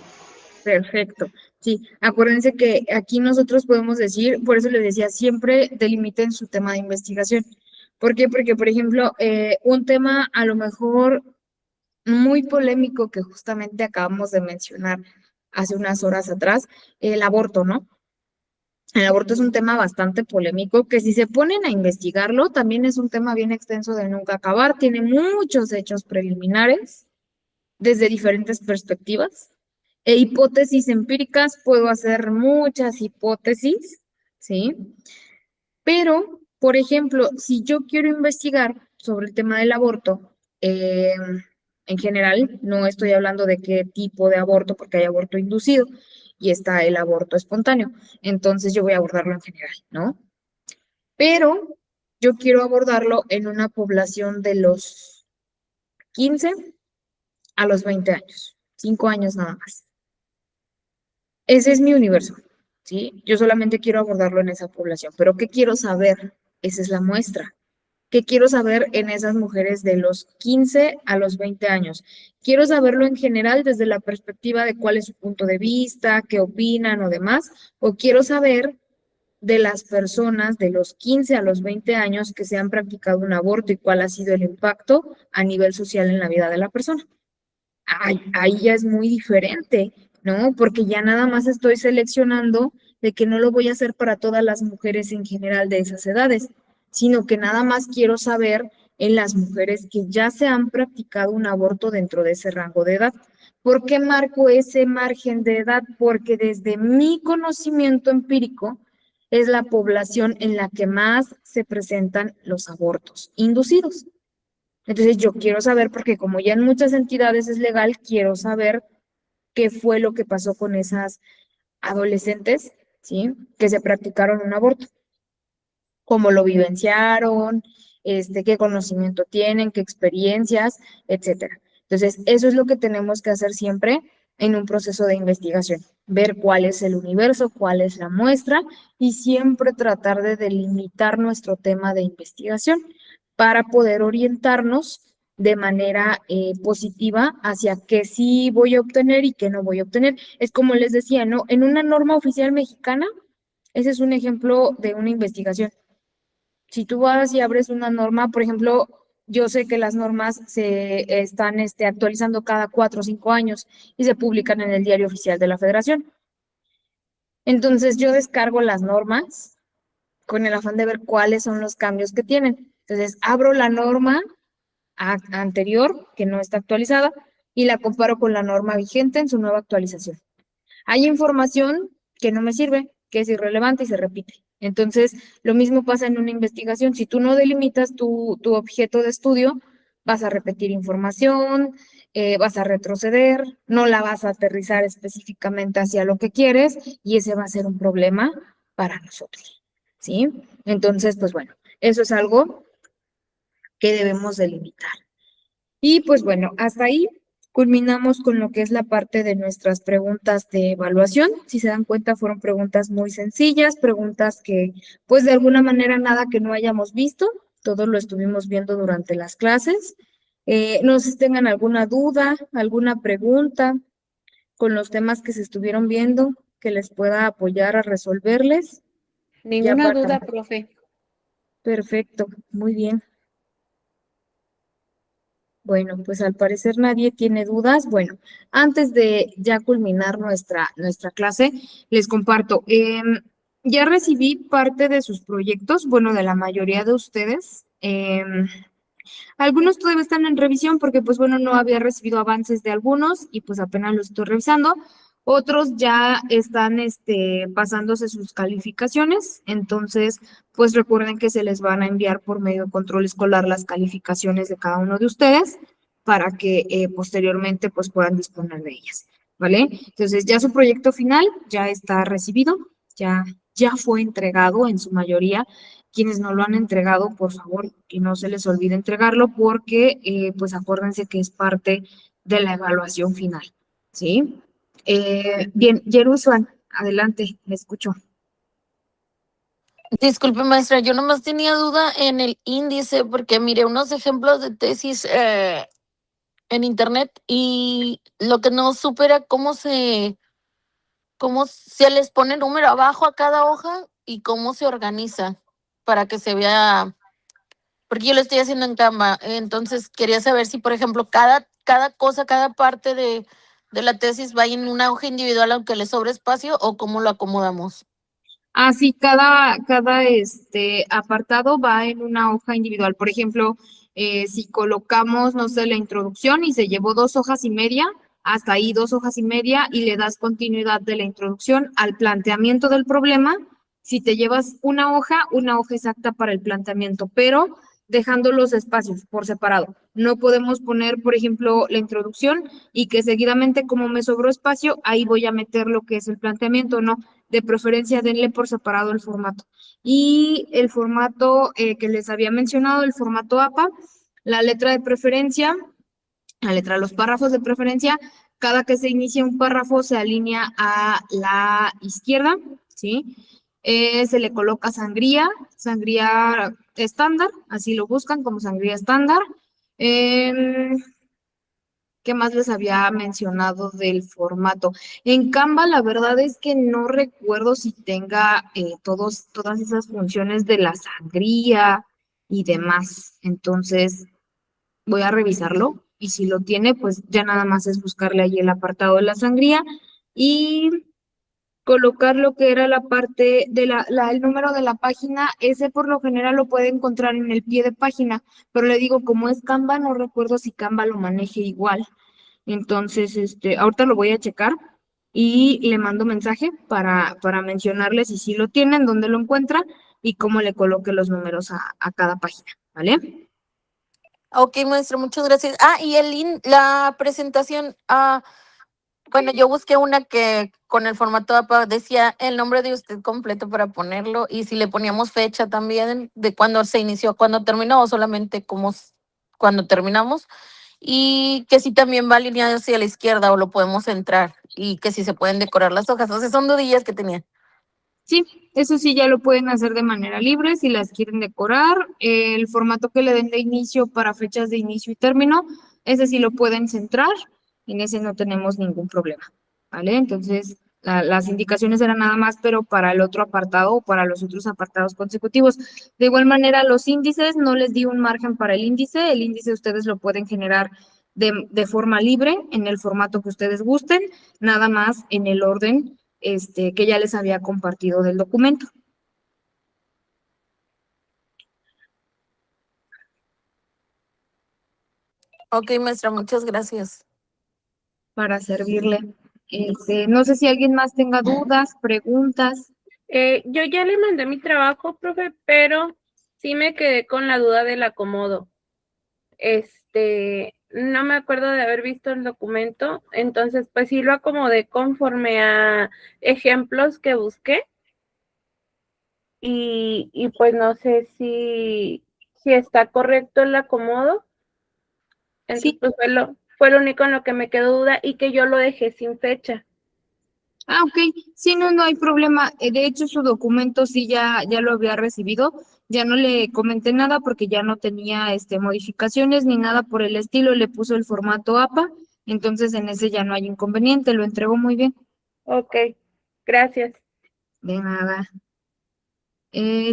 Perfecto. Sí, acuérdense que aquí nosotros podemos decir, por eso les decía, siempre delimiten su tema de investigación. ¿Por qué? Porque, por ejemplo, un tema a lo mejor muy polémico que justamente acabamos de mencionar hace unas horas atrás, el aborto, ¿no? El aborto es un tema bastante polémico que si se ponen a investigarlo, también es un tema bien extenso de nunca acabar, tiene muchos hechos preliminares desde diferentes perspectivas. Hipótesis empíricas, puedo hacer muchas hipótesis, ¿sí? Pero, por ejemplo, si yo quiero investigar sobre el tema del aborto, en general, no estoy hablando de qué tipo de aborto, porque hay aborto inducido y está el aborto espontáneo. Entonces, yo voy a abordarlo en general, ¿no? Pero yo quiero abordarlo en una población de los 15 a los 20 años, 5 años nada más. Ese es mi universo, ¿sí? Yo solamente quiero abordarlo en esa población, pero ¿qué quiero saber? Esa es la muestra. ¿Qué quiero saber en esas mujeres de los 15 a los 20 años? Quiero saberlo en general desde la perspectiva de cuál es su punto de vista, qué opinan o demás, o quiero saber de las personas de los 15 a los 20 años que se han practicado un aborto y cuál ha sido el impacto a nivel social en la vida de la persona. Ahí ya es muy diferente, ¿no? Porque ya nada más estoy seleccionando de que no lo voy a hacer para todas las mujeres en general de esas edades, sino que nada más quiero saber en las mujeres que ya se han practicado un aborto dentro de ese rango de edad. ¿Por qué marco ese margen de edad? Porque desde mi conocimiento empírico es la población en la que más se presentan los abortos inducidos. Entonces yo quiero saber, porque como ya en muchas entidades es legal, quiero saber qué fue lo que pasó con esas adolescentes, ¿sí? Que se practicaron un aborto, cómo lo vivenciaron, qué conocimiento tienen, qué experiencias, etcétera. Entonces, eso es lo que tenemos que hacer siempre en un proceso de investigación, ver cuál es el universo, cuál es la muestra y siempre tratar de delimitar nuestro tema de investigación para poder orientarnos de manera positiva hacia qué sí voy a obtener y qué no voy a obtener. Es como les decía, ¿no? En una norma oficial mexicana, ese es un ejemplo de una investigación. Si tú vas y abres una norma, por ejemplo, yo sé que las normas se están actualizando cada 4 o 5 años y se publican en el Diario Oficial de la Federación. Entonces yo descargo las normas con el afán de ver cuáles son los cambios que tienen. Entonces abro la norma anterior, que no está actualizada, y la comparo con la norma vigente en su nueva actualización. Hay información que no me sirve, que es irrelevante y se repite. Entonces, lo mismo pasa en una investigación. Si tú no delimitas tu objeto de estudio, vas a repetir información, vas a retroceder, no la vas a aterrizar específicamente hacia lo que quieres y ese va a ser un problema para nosotros, ¿sí? Entonces, pues bueno, eso es algo que debemos delimitar. Y pues bueno, hasta ahí culminamos con lo que es la parte de nuestras preguntas de evaluación. Si se dan cuenta, fueron preguntas muy sencillas, preguntas que pues de alguna manera nada que no hayamos visto, todo lo estuvimos viendo durante las clases. No sé si tengan alguna duda, alguna pregunta con los temas que se estuvieron viendo que les pueda apoyar a resolverles. Ninguna para- duda, profe. Perfecto, muy bien. Bueno, pues al parecer nadie tiene dudas. Bueno, antes de ya culminar nuestra clase, les comparto. Ya recibí parte de sus proyectos, bueno, de la mayoría de ustedes. Algunos todavía están en revisión porque, pues bueno, no había recibido avances de algunos y pues apenas los estoy revisando. Otros ya están pasándose sus calificaciones, entonces, pues recuerden que se les van a enviar por medio de control escolar las calificaciones de cada uno de ustedes para que posteriormente pues puedan disponer de ellas, ¿vale? Entonces, ya su proyecto final ya está recibido, ya fue entregado en su mayoría. Quienes no lo han entregado, por favor, que no se les olvide entregarlo porque, pues acuérdense que es parte de la evaluación final, ¿sí? Bien, Jerusalén, adelante, le escucho. Disculpe, maestra, yo nomás tenía duda en el índice porque miré unos ejemplos de tesis en internet y lo que no supe era cómo se les pone número abajo a cada hoja y cómo se organiza para que se vea, porque yo lo estoy haciendo en Canva, entonces quería saber si, por ejemplo, cada cosa, cada parte de la tesis va en una hoja individual aunque le sobre espacio o cómo lo acomodamos. Sí, cada apartado va en una hoja individual. Por ejemplo, si colocamos, no sé, la introducción y se llevó 2 hojas y media, hasta ahí 2 hojas y media y le das continuidad de la introducción al planteamiento del problema. Si te llevas una hoja exacta para el planteamiento, pero dejando los espacios por separado. No podemos poner, por ejemplo, la introducción y que seguidamente, como me sobró espacio, ahí voy a meter lo que es el planteamiento, no. De preferencia, denle por separado el formato. Y el formato que les había mencionado, el formato APA, la letra de preferencia, los párrafos de preferencia, cada que se inicia un párrafo se alinea a la izquierda, ¿sí? Se le coloca sangría estándar, así lo buscan como sangría estándar. ¿Qué más les había mencionado del formato? En Canva, la verdad es que no recuerdo si tenga todas esas funciones de la sangría y demás. Entonces, voy a revisarlo y si lo tiene, pues ya nada más es buscarle ahí el apartado de la sangría y colocar lo que era la parte de el número de la página. Ese por lo general lo puede encontrar en el pie de página, pero le digo, como es Canva, no recuerdo si Canva lo maneje igual. Entonces, ahorita lo voy a checar y le mando mensaje para mencionarle si sí lo tienen, dónde lo encuentra y cómo le coloque los números a cada página, ¿vale? Ok, maestra, muchas gracias. Ah, y la presentación, bueno, yo busqué una que con el formato APA decía el nombre de usted completo para ponerlo y si le poníamos fecha también de cuándo se inició, cuándo terminó o solamente cuando terminamos y que si también va alineado hacia la izquierda o lo podemos entrar y que si se pueden decorar las hojas. O sea, son dudillas que tenía. Sí, eso sí ya lo pueden hacer de manera libre si las quieren decorar. El formato que le den de inicio para fechas de inicio y término, ese sí lo pueden centrar, en ese no tenemos ningún problema, ¿vale? Entonces, las indicaciones eran nada más, pero para el otro apartado o para los otros apartados consecutivos. De igual manera, los índices, no les di un margen para el índice ustedes lo pueden generar de forma libre, en el formato que ustedes gusten, nada más en el orden que ya les había compartido del documento. Ok, maestra, muchas gracias. Para servirle. No sé si alguien más tenga dudas, preguntas. Yo ya le mandé mi trabajo, profe, pero sí me quedé con la duda del acomodo. No me acuerdo de haber visto el documento, entonces pues sí lo acomodé conforme a ejemplos que busqué y pues no sé si está correcto el acomodo. Entonces Sí. pues fue lo único en lo que me quedó duda y que yo lo dejé sin fecha. Ah, ok. Sí, no hay problema. De hecho, su documento sí ya lo había recibido. Ya no le comenté nada porque ya no tenía modificaciones ni nada por el estilo. Le puso el formato APA. Entonces, en ese ya no hay inconveniente. Lo entregó muy bien. Ok, gracias. De nada.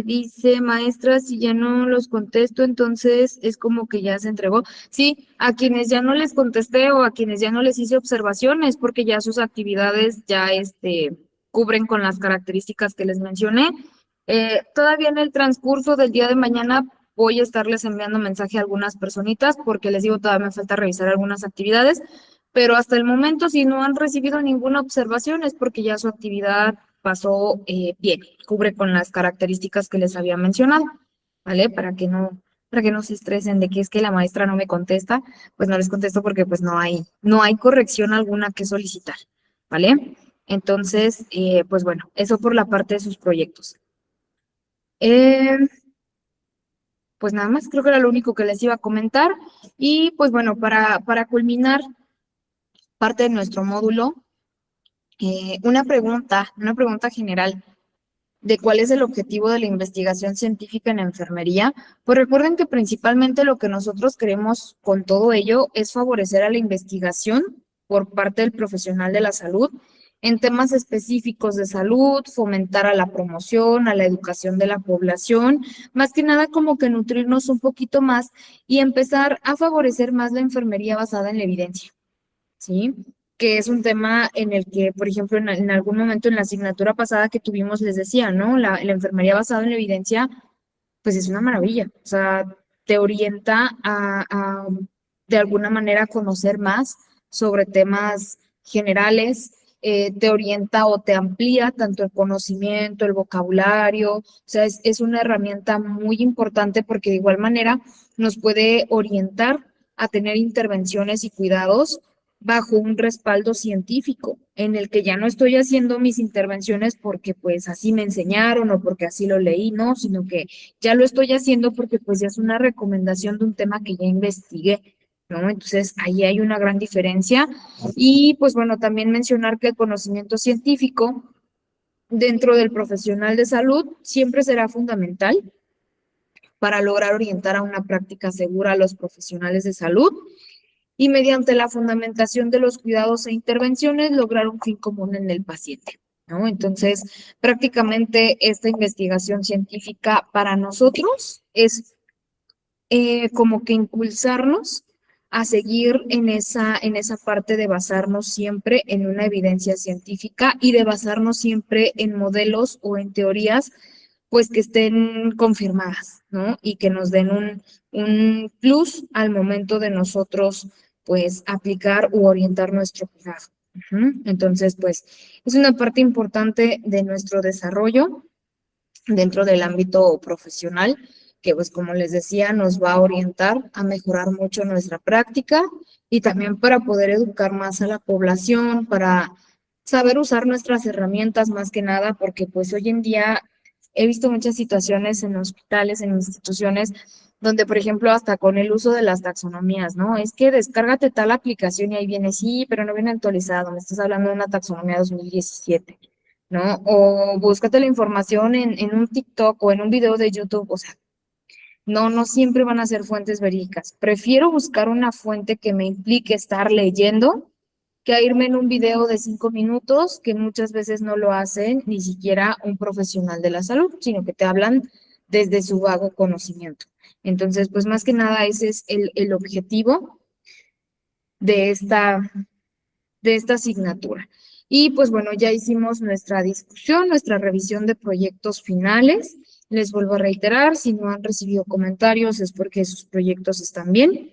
Dice maestra, si ya no los contesto, entonces es como que ya se entregó. Sí, a quienes ya no les contesté o a quienes ya no les hice observaciones, porque ya sus actividades ya cubren con las características que les mencioné. Todavía en el transcurso del día de mañana voy a estarles enviando mensaje a algunas personitas, porque les digo, todavía me falta revisar algunas actividades, pero hasta el momento, si no han recibido ninguna observación, es porque ya su actividad pasó bien, cubre con las características que les había mencionado, ¿vale? Para que no se estresen de que es que la maestra no me contesta, pues no les contesto porque pues no hay corrección alguna que solicitar, ¿vale? Entonces, pues bueno, eso por la parte de sus proyectos. Pues nada más, creo que era lo único que les iba a comentar. Y pues bueno, para culminar parte de nuestro módulo, una pregunta general de cuál es el objetivo de la investigación científica en enfermería, pues recuerden que principalmente lo que nosotros queremos con todo ello es favorecer a la investigación por parte del profesional de la salud en temas específicos de salud, fomentar a la promoción, a la educación de la población, más que nada como que nutrirnos un poquito más y empezar a favorecer más la enfermería basada en la evidencia, ¿sí? Que es un tema en el que, por ejemplo, en algún momento en la asignatura pasada que tuvimos les decía, ¿no? La enfermería basada en la evidencia, pues es una maravilla. O sea, te orienta a de alguna manera, conocer más sobre temas generales, te orienta o te amplía tanto el conocimiento, el vocabulario. O sea, es una herramienta muy importante porque de igual manera nos puede orientar a tener intervenciones y cuidados bajo un respaldo científico, en el que ya no estoy haciendo mis intervenciones porque pues así me enseñaron o porque así lo leí, no, sino que ya lo estoy haciendo porque pues ya es una recomendación de un tema que ya investigué, ¿no? Entonces ahí hay una gran diferencia. Y pues bueno, también mencionar que el conocimiento científico dentro del profesional de salud siempre será fundamental para lograr orientar a una práctica segura a los profesionales de salud y mediante la fundamentación de los cuidados e intervenciones lograr un fin común en el paciente, ¿no? Entonces, prácticamente esta investigación científica para nosotros es como que impulsarnos a seguir en esa parte de basarnos siempre en una evidencia científica y de basarnos siempre en modelos o en teorías pues que estén confirmadas, ¿no? Y que nos den un plus al momento de nosotros pues aplicar u orientar nuestro cuidado. Entonces, pues es una parte importante de nuestro desarrollo dentro del ámbito profesional, que pues como les decía, nos va a orientar a mejorar mucho nuestra práctica y también para poder educar más a la población, para saber usar nuestras herramientas más que nada, porque pues hoy en día he visto muchas situaciones en hospitales, en instituciones, donde por ejemplo hasta con el uso de las taxonomías, ¿no? Es que descárgate tal aplicación y ahí viene, sí, pero no viene actualizado, me estás hablando de una taxonomía 2017. ¿No? O búscate la información en un TikTok o en un video de YouTube, o sea, no siempre van a ser fuentes verídicas. Prefiero buscar una fuente que me implique estar leyendo que a irme en un video de 5 minutos que muchas veces no lo hacen ni siquiera un profesional de la salud, sino que te hablan desde su vago conocimiento. Entonces, pues más que nada ese es el objetivo de esta asignatura. Y pues bueno, ya hicimos nuestra discusión, nuestra revisión de proyectos finales. Les vuelvo a reiterar, si no han recibido comentarios es porque sus proyectos están bien.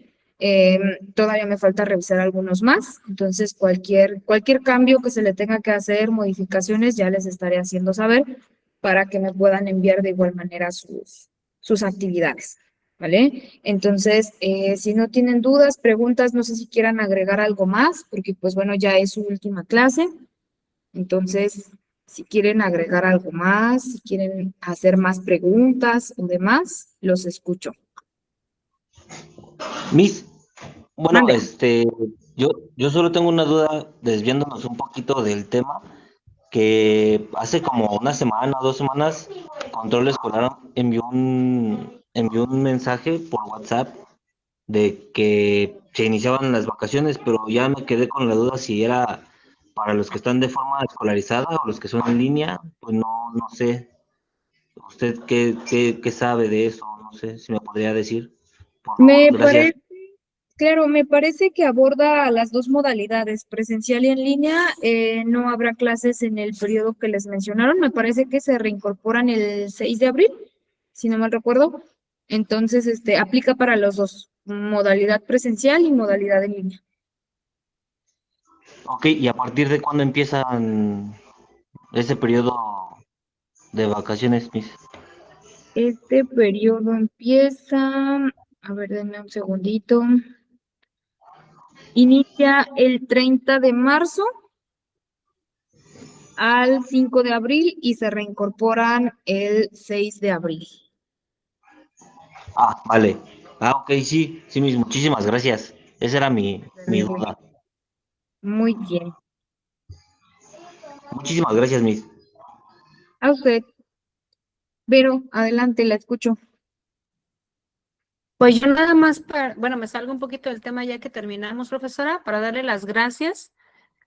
Todavía me falta revisar algunos más, entonces cualquier cambio que se le tenga que hacer, modificaciones, ya les estaré haciendo saber para que me puedan enviar de igual manera sus actividades. ¿Vale? Entonces, si no tienen dudas, preguntas, no sé si quieran agregar algo más, porque pues bueno, ya es su última clase. Entonces, si quieren agregar algo más, si quieren hacer más preguntas o demás, los escucho. Miss, bueno, Mande. yo solo tengo una duda, desviándonos un poquito del tema, que hace como una semana o 2 semanas, Control Escolar envió un mensaje por WhatsApp de que se iniciaban las vacaciones, pero ya me quedé con la duda si era para los que están de forma escolarizada o los que son en línea, pues no sé. ¿Usted qué sabe de eso? No sé si me podría decir. Por favor, Me gracias. parece, claro, me parece que aborda las dos modalidades, presencial y en línea. No habrá clases en el periodo que les mencionaron. Me parece que se reincorporan el 6 de abril, si no mal recuerdo. Entonces, aplica para los dos, modalidad presencial y modalidad en línea. Ok, ¿y a partir de cuándo empiezan ese periodo de vacaciones, Miss? Este periodo empieza, a ver, denme un segundito. Inicia el 30 de marzo al 5 de abril y se reincorporan el 6 de abril. Ah, vale. Ah, ok, sí, Miss, muchísimas gracias. Esa era mi duda. Muy bien. Muchísimas gracias, Miss. A usted. Vero, adelante, la escucho. Pues yo nada más bueno, me salgo un poquito del tema ya que terminamos, profesora, para darle las gracias,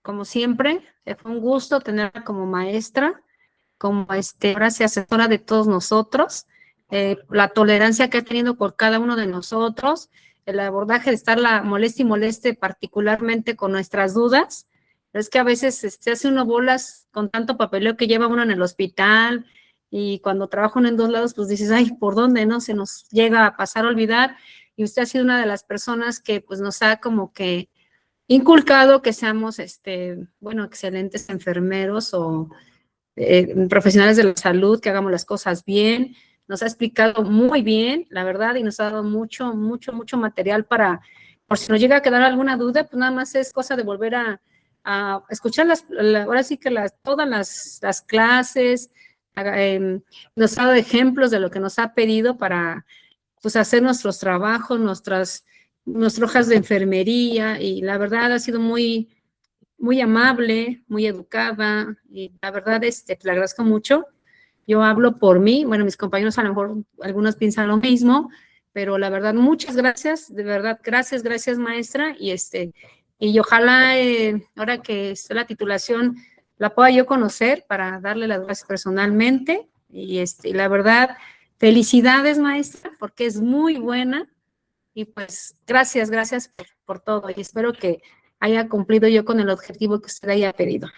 como siempre. Fue un gusto tenerla como maestra, como ahora sí asesora de todos nosotros, la tolerancia que ha tenido por cada uno de nosotros, el abordaje de estarla moleste y moleste particularmente con nuestras dudas. Pero es que a veces se hace uno bolas con tanto papeleo que lleva uno en el hospital, y cuando trabaja uno en dos lados, pues dices, ay, ¿por dónde no? Se nos llega a pasar a olvidar, y usted ha sido una de las personas que pues nos ha como que inculcado que seamos, bueno, excelentes enfermeros o profesionales de la salud, que hagamos las cosas bien. Nos ha explicado muy bien, la verdad, y nos ha dado mucho material por si nos llega a quedar alguna duda, pues nada más es cosa de volver a escuchar ahora sí que todas las clases. Nos ha dado ejemplos de lo que nos ha pedido para pues hacer nuestros trabajos, nuestras hojas de enfermería, y la verdad ha sido muy amable, muy educada, y la verdad, le agradezco mucho. Yo hablo por mí, bueno, mis compañeros a lo mejor algunos piensan lo mismo, pero la verdad, muchas gracias, de verdad, gracias, maestra, y ojalá ahora que esté la titulación, la pueda yo conocer para darle las gracias personalmente, y la verdad, felicidades, maestra, porque es muy buena, y pues gracias por todo, y espero que haya cumplido yo con el objetivo que usted haya pedido.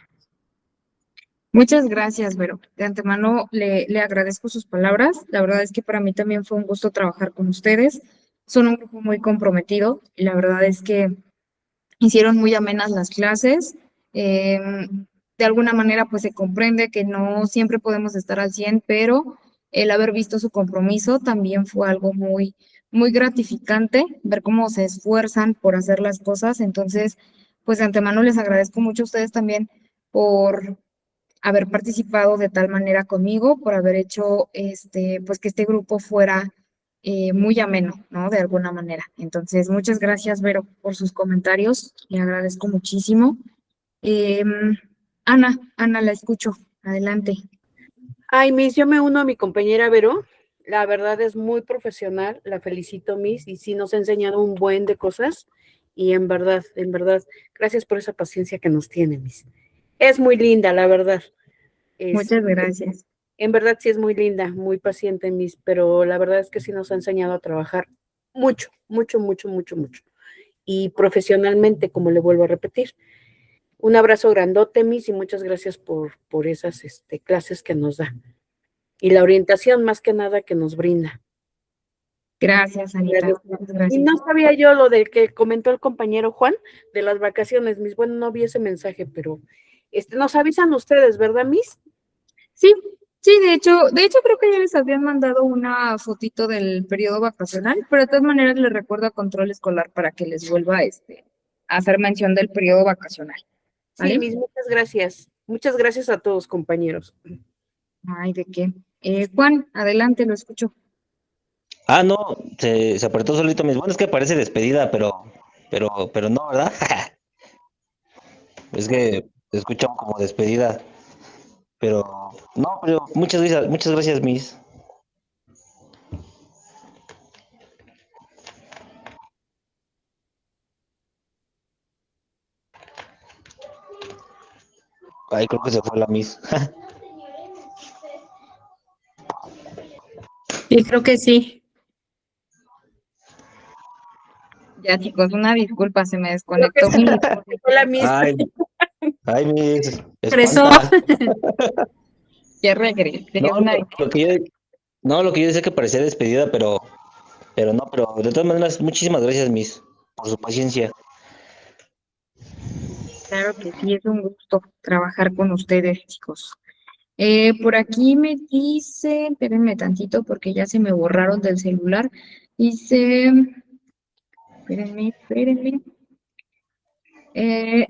Muchas gracias, Vero. De antemano le agradezco sus palabras. La verdad es que para mí también fue un gusto trabajar con ustedes. Son un grupo muy comprometido y la verdad es que hicieron muy amenas las clases. De alguna manera, pues se comprende que no siempre podemos estar al 100, pero el haber visto su compromiso también fue algo muy, muy gratificante, ver cómo se esfuerzan por hacer las cosas. Entonces, pues de antemano les agradezco mucho a ustedes también por haber participado de tal manera conmigo, por haber hecho pues que este grupo fuera muy ameno, ¿no? De alguna manera. Entonces, muchas gracias, Vero, por sus comentarios. Le agradezco muchísimo. Em, Ana, la escucho. Adelante. Ay, Miss, yo me uno a mi compañera Vero. La verdad es muy profesional, la felicito, Miss, y sí nos ha enseñado un buen de cosas. Y en verdad, gracias por esa paciencia que nos tiene, Miss. Es muy linda, la verdad. Muchas gracias. En verdad sí es muy linda, muy paciente, Miss, pero la verdad es que sí nos ha enseñado a trabajar mucho, mucho, mucho, mucho, mucho. Y profesionalmente, como le vuelvo a repetir. Un abrazo grandote, Miss, y muchas gracias por esas clases que nos da. Y la orientación más que nada que nos brinda. Gracias, Anita. Muchas Y gracias. no sabía yo lo del que comentó el compañero Juan de las vacaciones, Miss. Bueno, no vi ese mensaje, pero nos avisan ustedes, ¿verdad, Miss? Sí, sí, de hecho creo que ya les habían mandado una fotito del periodo vacacional, pero de todas maneras les recuerdo a control escolar para que les vuelva a hacer mención del periodo vacacional. Sí, ¿Vale? Miss, muchas gracias. Muchas gracias a todos, compañeros. Ay, ¿de qué? Juan, adelante, lo escucho. Ah, no, se apretó solito mis. Bueno, es que parece despedida, pero no, ¿verdad? Es que se escucha como despedida, pero no, pero muchas gracias, Miss. Ay, creo que se fue la Miss. Sí, creo que sí. Ya, chicos, una disculpa, se me Creo que desconectó sí, mi. fue la Miss. Ay, ay, Miss, Regresó. espanta. Ya regresé, No, una lo que yo decía que parecía despedida, pero no, pero de todas maneras, muchísimas gracias, Miss, por su paciencia. claro que sí, es un gusto trabajar con ustedes, chicos. Por aquí me dice, espérenme tantito porque ya se me borraron del celular. Dice, espérenme.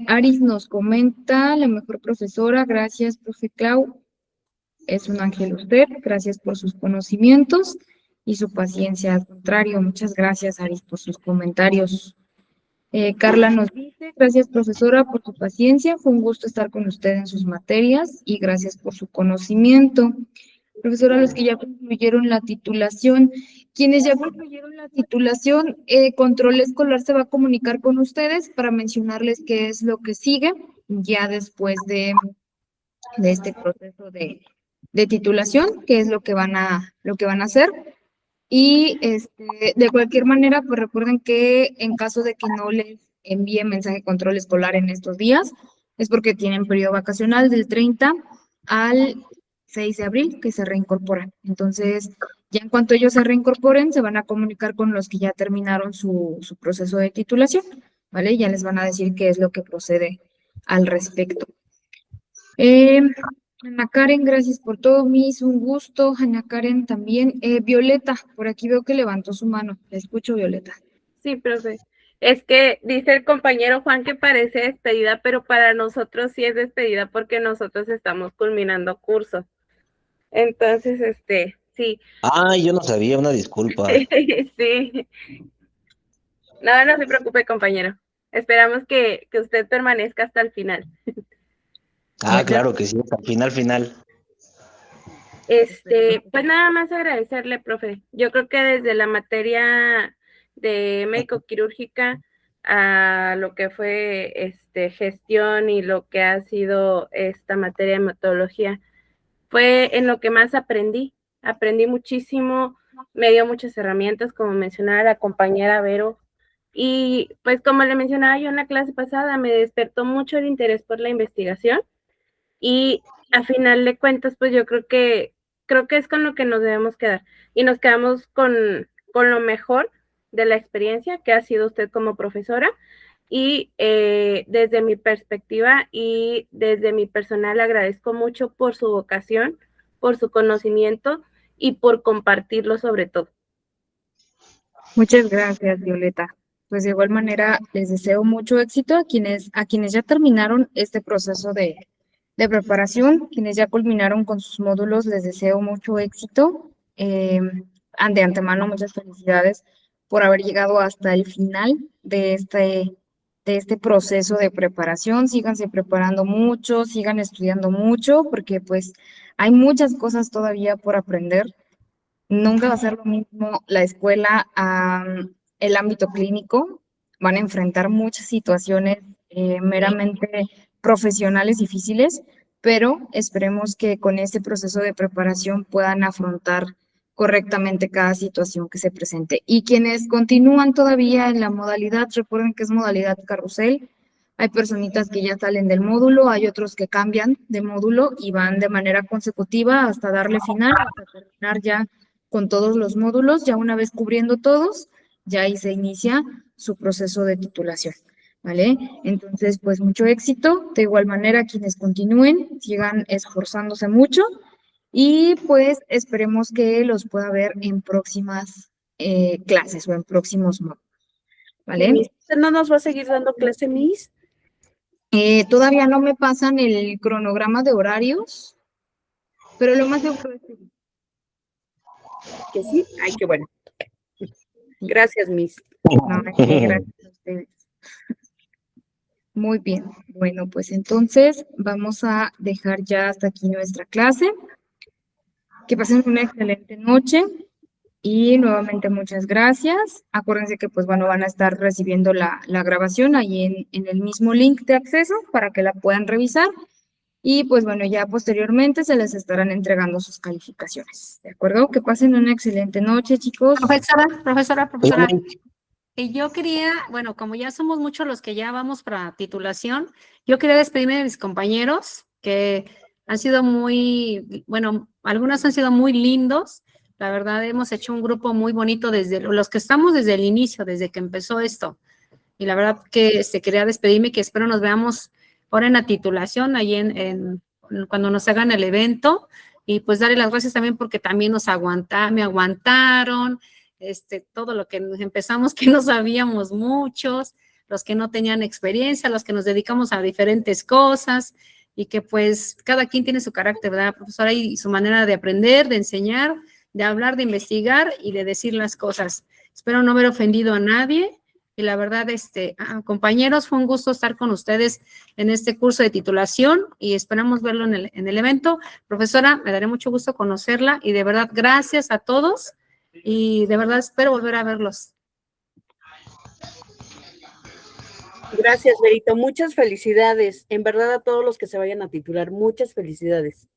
Aris nos comenta, la mejor profesora, gracias, profe Clau. Es un ángel usted, gracias por sus conocimientos y su paciencia. Al contrario, muchas gracias, Aris, por sus comentarios. Carla nos dice, gracias profesora por su paciencia, fue un gusto estar con usted en sus materias y gracias por su conocimiento. Profesora, los que ya concluyeron la titulación, quienes ya concluyeron la titulación, Control Escolar se va a comunicar con ustedes para mencionarles qué es lo que sigue ya después de este proceso de titulación, qué es lo que van a hacer. Y de cualquier manera, pues recuerden que en caso de que no les envíe mensaje de control escolar en estos días, es porque tienen periodo vacacional del 30 al 6 de abril que se reincorporan. Entonces, ya en cuanto ellos se reincorporen, se van a comunicar con los que ya terminaron su proceso de titulación, ¿vale? Ya les van a decir qué es lo que procede al respecto. Ana Karen, gracias por todo, Miss, un gusto. Ana Karen también. Violeta, por aquí veo que levantó su mano. La escucho, Violeta. Sí, profe. Es que dice el compañero Juan que parece despedida, pero para nosotros sí es despedida porque nosotros estamos culminando curso. Entonces, sí, Ay, yo no sabía, una disculpa. sí. No, no se preocupe, compañero. Esperamos que usted permanezca hasta el final. Ah, Muchas claro que sí, al final. Pues nada más agradecerle, profe. Yo creo que desde la materia de médico-quirúrgica a lo que fue gestión y lo que ha sido esta materia de metodología, fue en lo que más aprendí. Aprendí muchísimo, me dio muchas herramientas, como mencionaba la compañera Vero. Y pues como le mencionaba yo en la clase pasada, me despertó mucho el interés por la investigación y a final de cuentas, pues yo creo que es con lo que nos debemos quedar. Y nos quedamos con lo mejor de la experiencia que ha sido usted como profesora Y desde mi perspectiva y desde mi personal agradezco mucho por su vocación, por su conocimiento y por compartirlo sobre todo. Muchas gracias, Violeta. Pues de igual manera les deseo mucho éxito a quienes ya terminaron este proceso de preparación, quienes ya culminaron con sus módulos, les deseo mucho éxito. De antemano, muchas felicidades por haber llegado hasta el final de este proceso de preparación. Síganse preparando mucho, sigan estudiando mucho, porque pues hay muchas cosas todavía por aprender. Nunca va a ser lo mismo la escuela a el ámbito clínico. Van a enfrentar muchas situaciones meramente profesionales difíciles, pero esperemos que con este proceso de preparación puedan afrontar correctamente cada situación que se presente. Y quienes continúan todavía en la modalidad, recuerden que es modalidad carrusel. Hay personitas que ya salen del módulo, hay otros que cambian de módulo y van de manera consecutiva hasta darle final, hasta terminar ya con todos los módulos. Ya una vez cubriendo todos, ya ahí se inicia su proceso de titulación, ¿vale? Entonces, pues mucho éxito. De igual manera, quienes continúen, sigan esforzándose mucho y pues esperemos que los pueda ver en próximas clases o en próximos módulos, ¿vale? Miss, ¿usted no nos va a seguir dando clase, Miss? Todavía no me pasan el cronograma de horarios, pero lo más seguro es que ¿Que sí? Ay, qué bueno. Gracias, Miss. no, gracias a ustedes. Muy bien, bueno, pues entonces vamos a dejar ya hasta aquí nuestra clase. Que pasen una excelente noche y nuevamente muchas gracias. Acuérdense que pues bueno, van a estar recibiendo la grabación ahí en el mismo link de acceso para que la puedan revisar y pues bueno, ya posteriormente se les estarán entregando sus calificaciones. ¿De acuerdo? Que pasen una excelente noche, chicos. Profesora. Y yo quería, bueno, como ya somos muchos los que ya vamos para titulación, yo quería despedirme de mis compañeros que han sido muy, bueno, algunos han sido muy lindos. La verdad, hemos hecho un grupo muy bonito desde los que estamos desde el inicio, desde que empezó esto. Y la verdad que quería despedirme, que espero nos veamos ahora en la titulación, ahí cuando nos hagan el evento. Y pues darle las gracias también porque también me aguantaron. Todo lo que empezamos que no sabíamos muchos, los que no tenían experiencia, los que nos dedicamos a diferentes cosas y que pues cada quien tiene su carácter, ¿verdad, profesora? Y su manera de aprender, de enseñar, de hablar, de investigar y de decir las cosas. Espero no haber ofendido a nadie y la verdad, compañeros, fue un gusto estar con ustedes en este curso de titulación y esperamos verlo en el evento. Profesora, me daré mucho gusto conocerla y de verdad, gracias a todos. Y de verdad espero volver a verlos. Gracias, Berito. Muchas felicidades. En verdad, a todos los que se vayan a titular, muchas felicidades.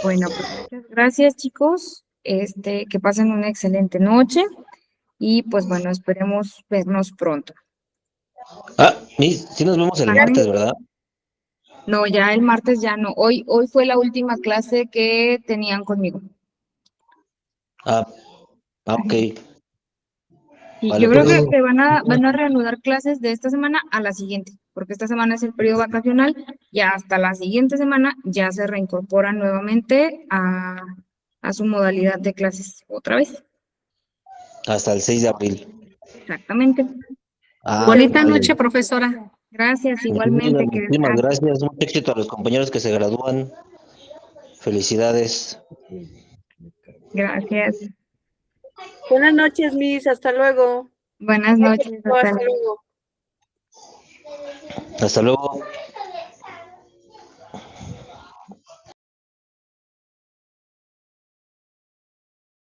Bueno, pues muchas gracias, chicos. Que pasen una excelente noche y pues bueno, esperemos vernos pronto. Miss, sí nos vemos el martes, ¿verdad? No, ya el martes ya no. Hoy fue la última clase que tenían conmigo. Ok. Y Vale, yo creo pues. que van a reanudar clases de esta semana a la siguiente, porque esta semana es el periodo vacacional y hasta la siguiente semana ya se reincorporan nuevamente a su modalidad de clases otra vez. Hasta el 6 de abril. Exactamente. Bonita vale. noche, profesora. Gracias, igualmente. Que Muchísimas descansen. gracias. Mucho éxito a los compañeros que se gradúan. Felicidades. Gracias. Buenas noches, Miss. Hasta luego. Buenas noches. Hasta luego. Hasta luego.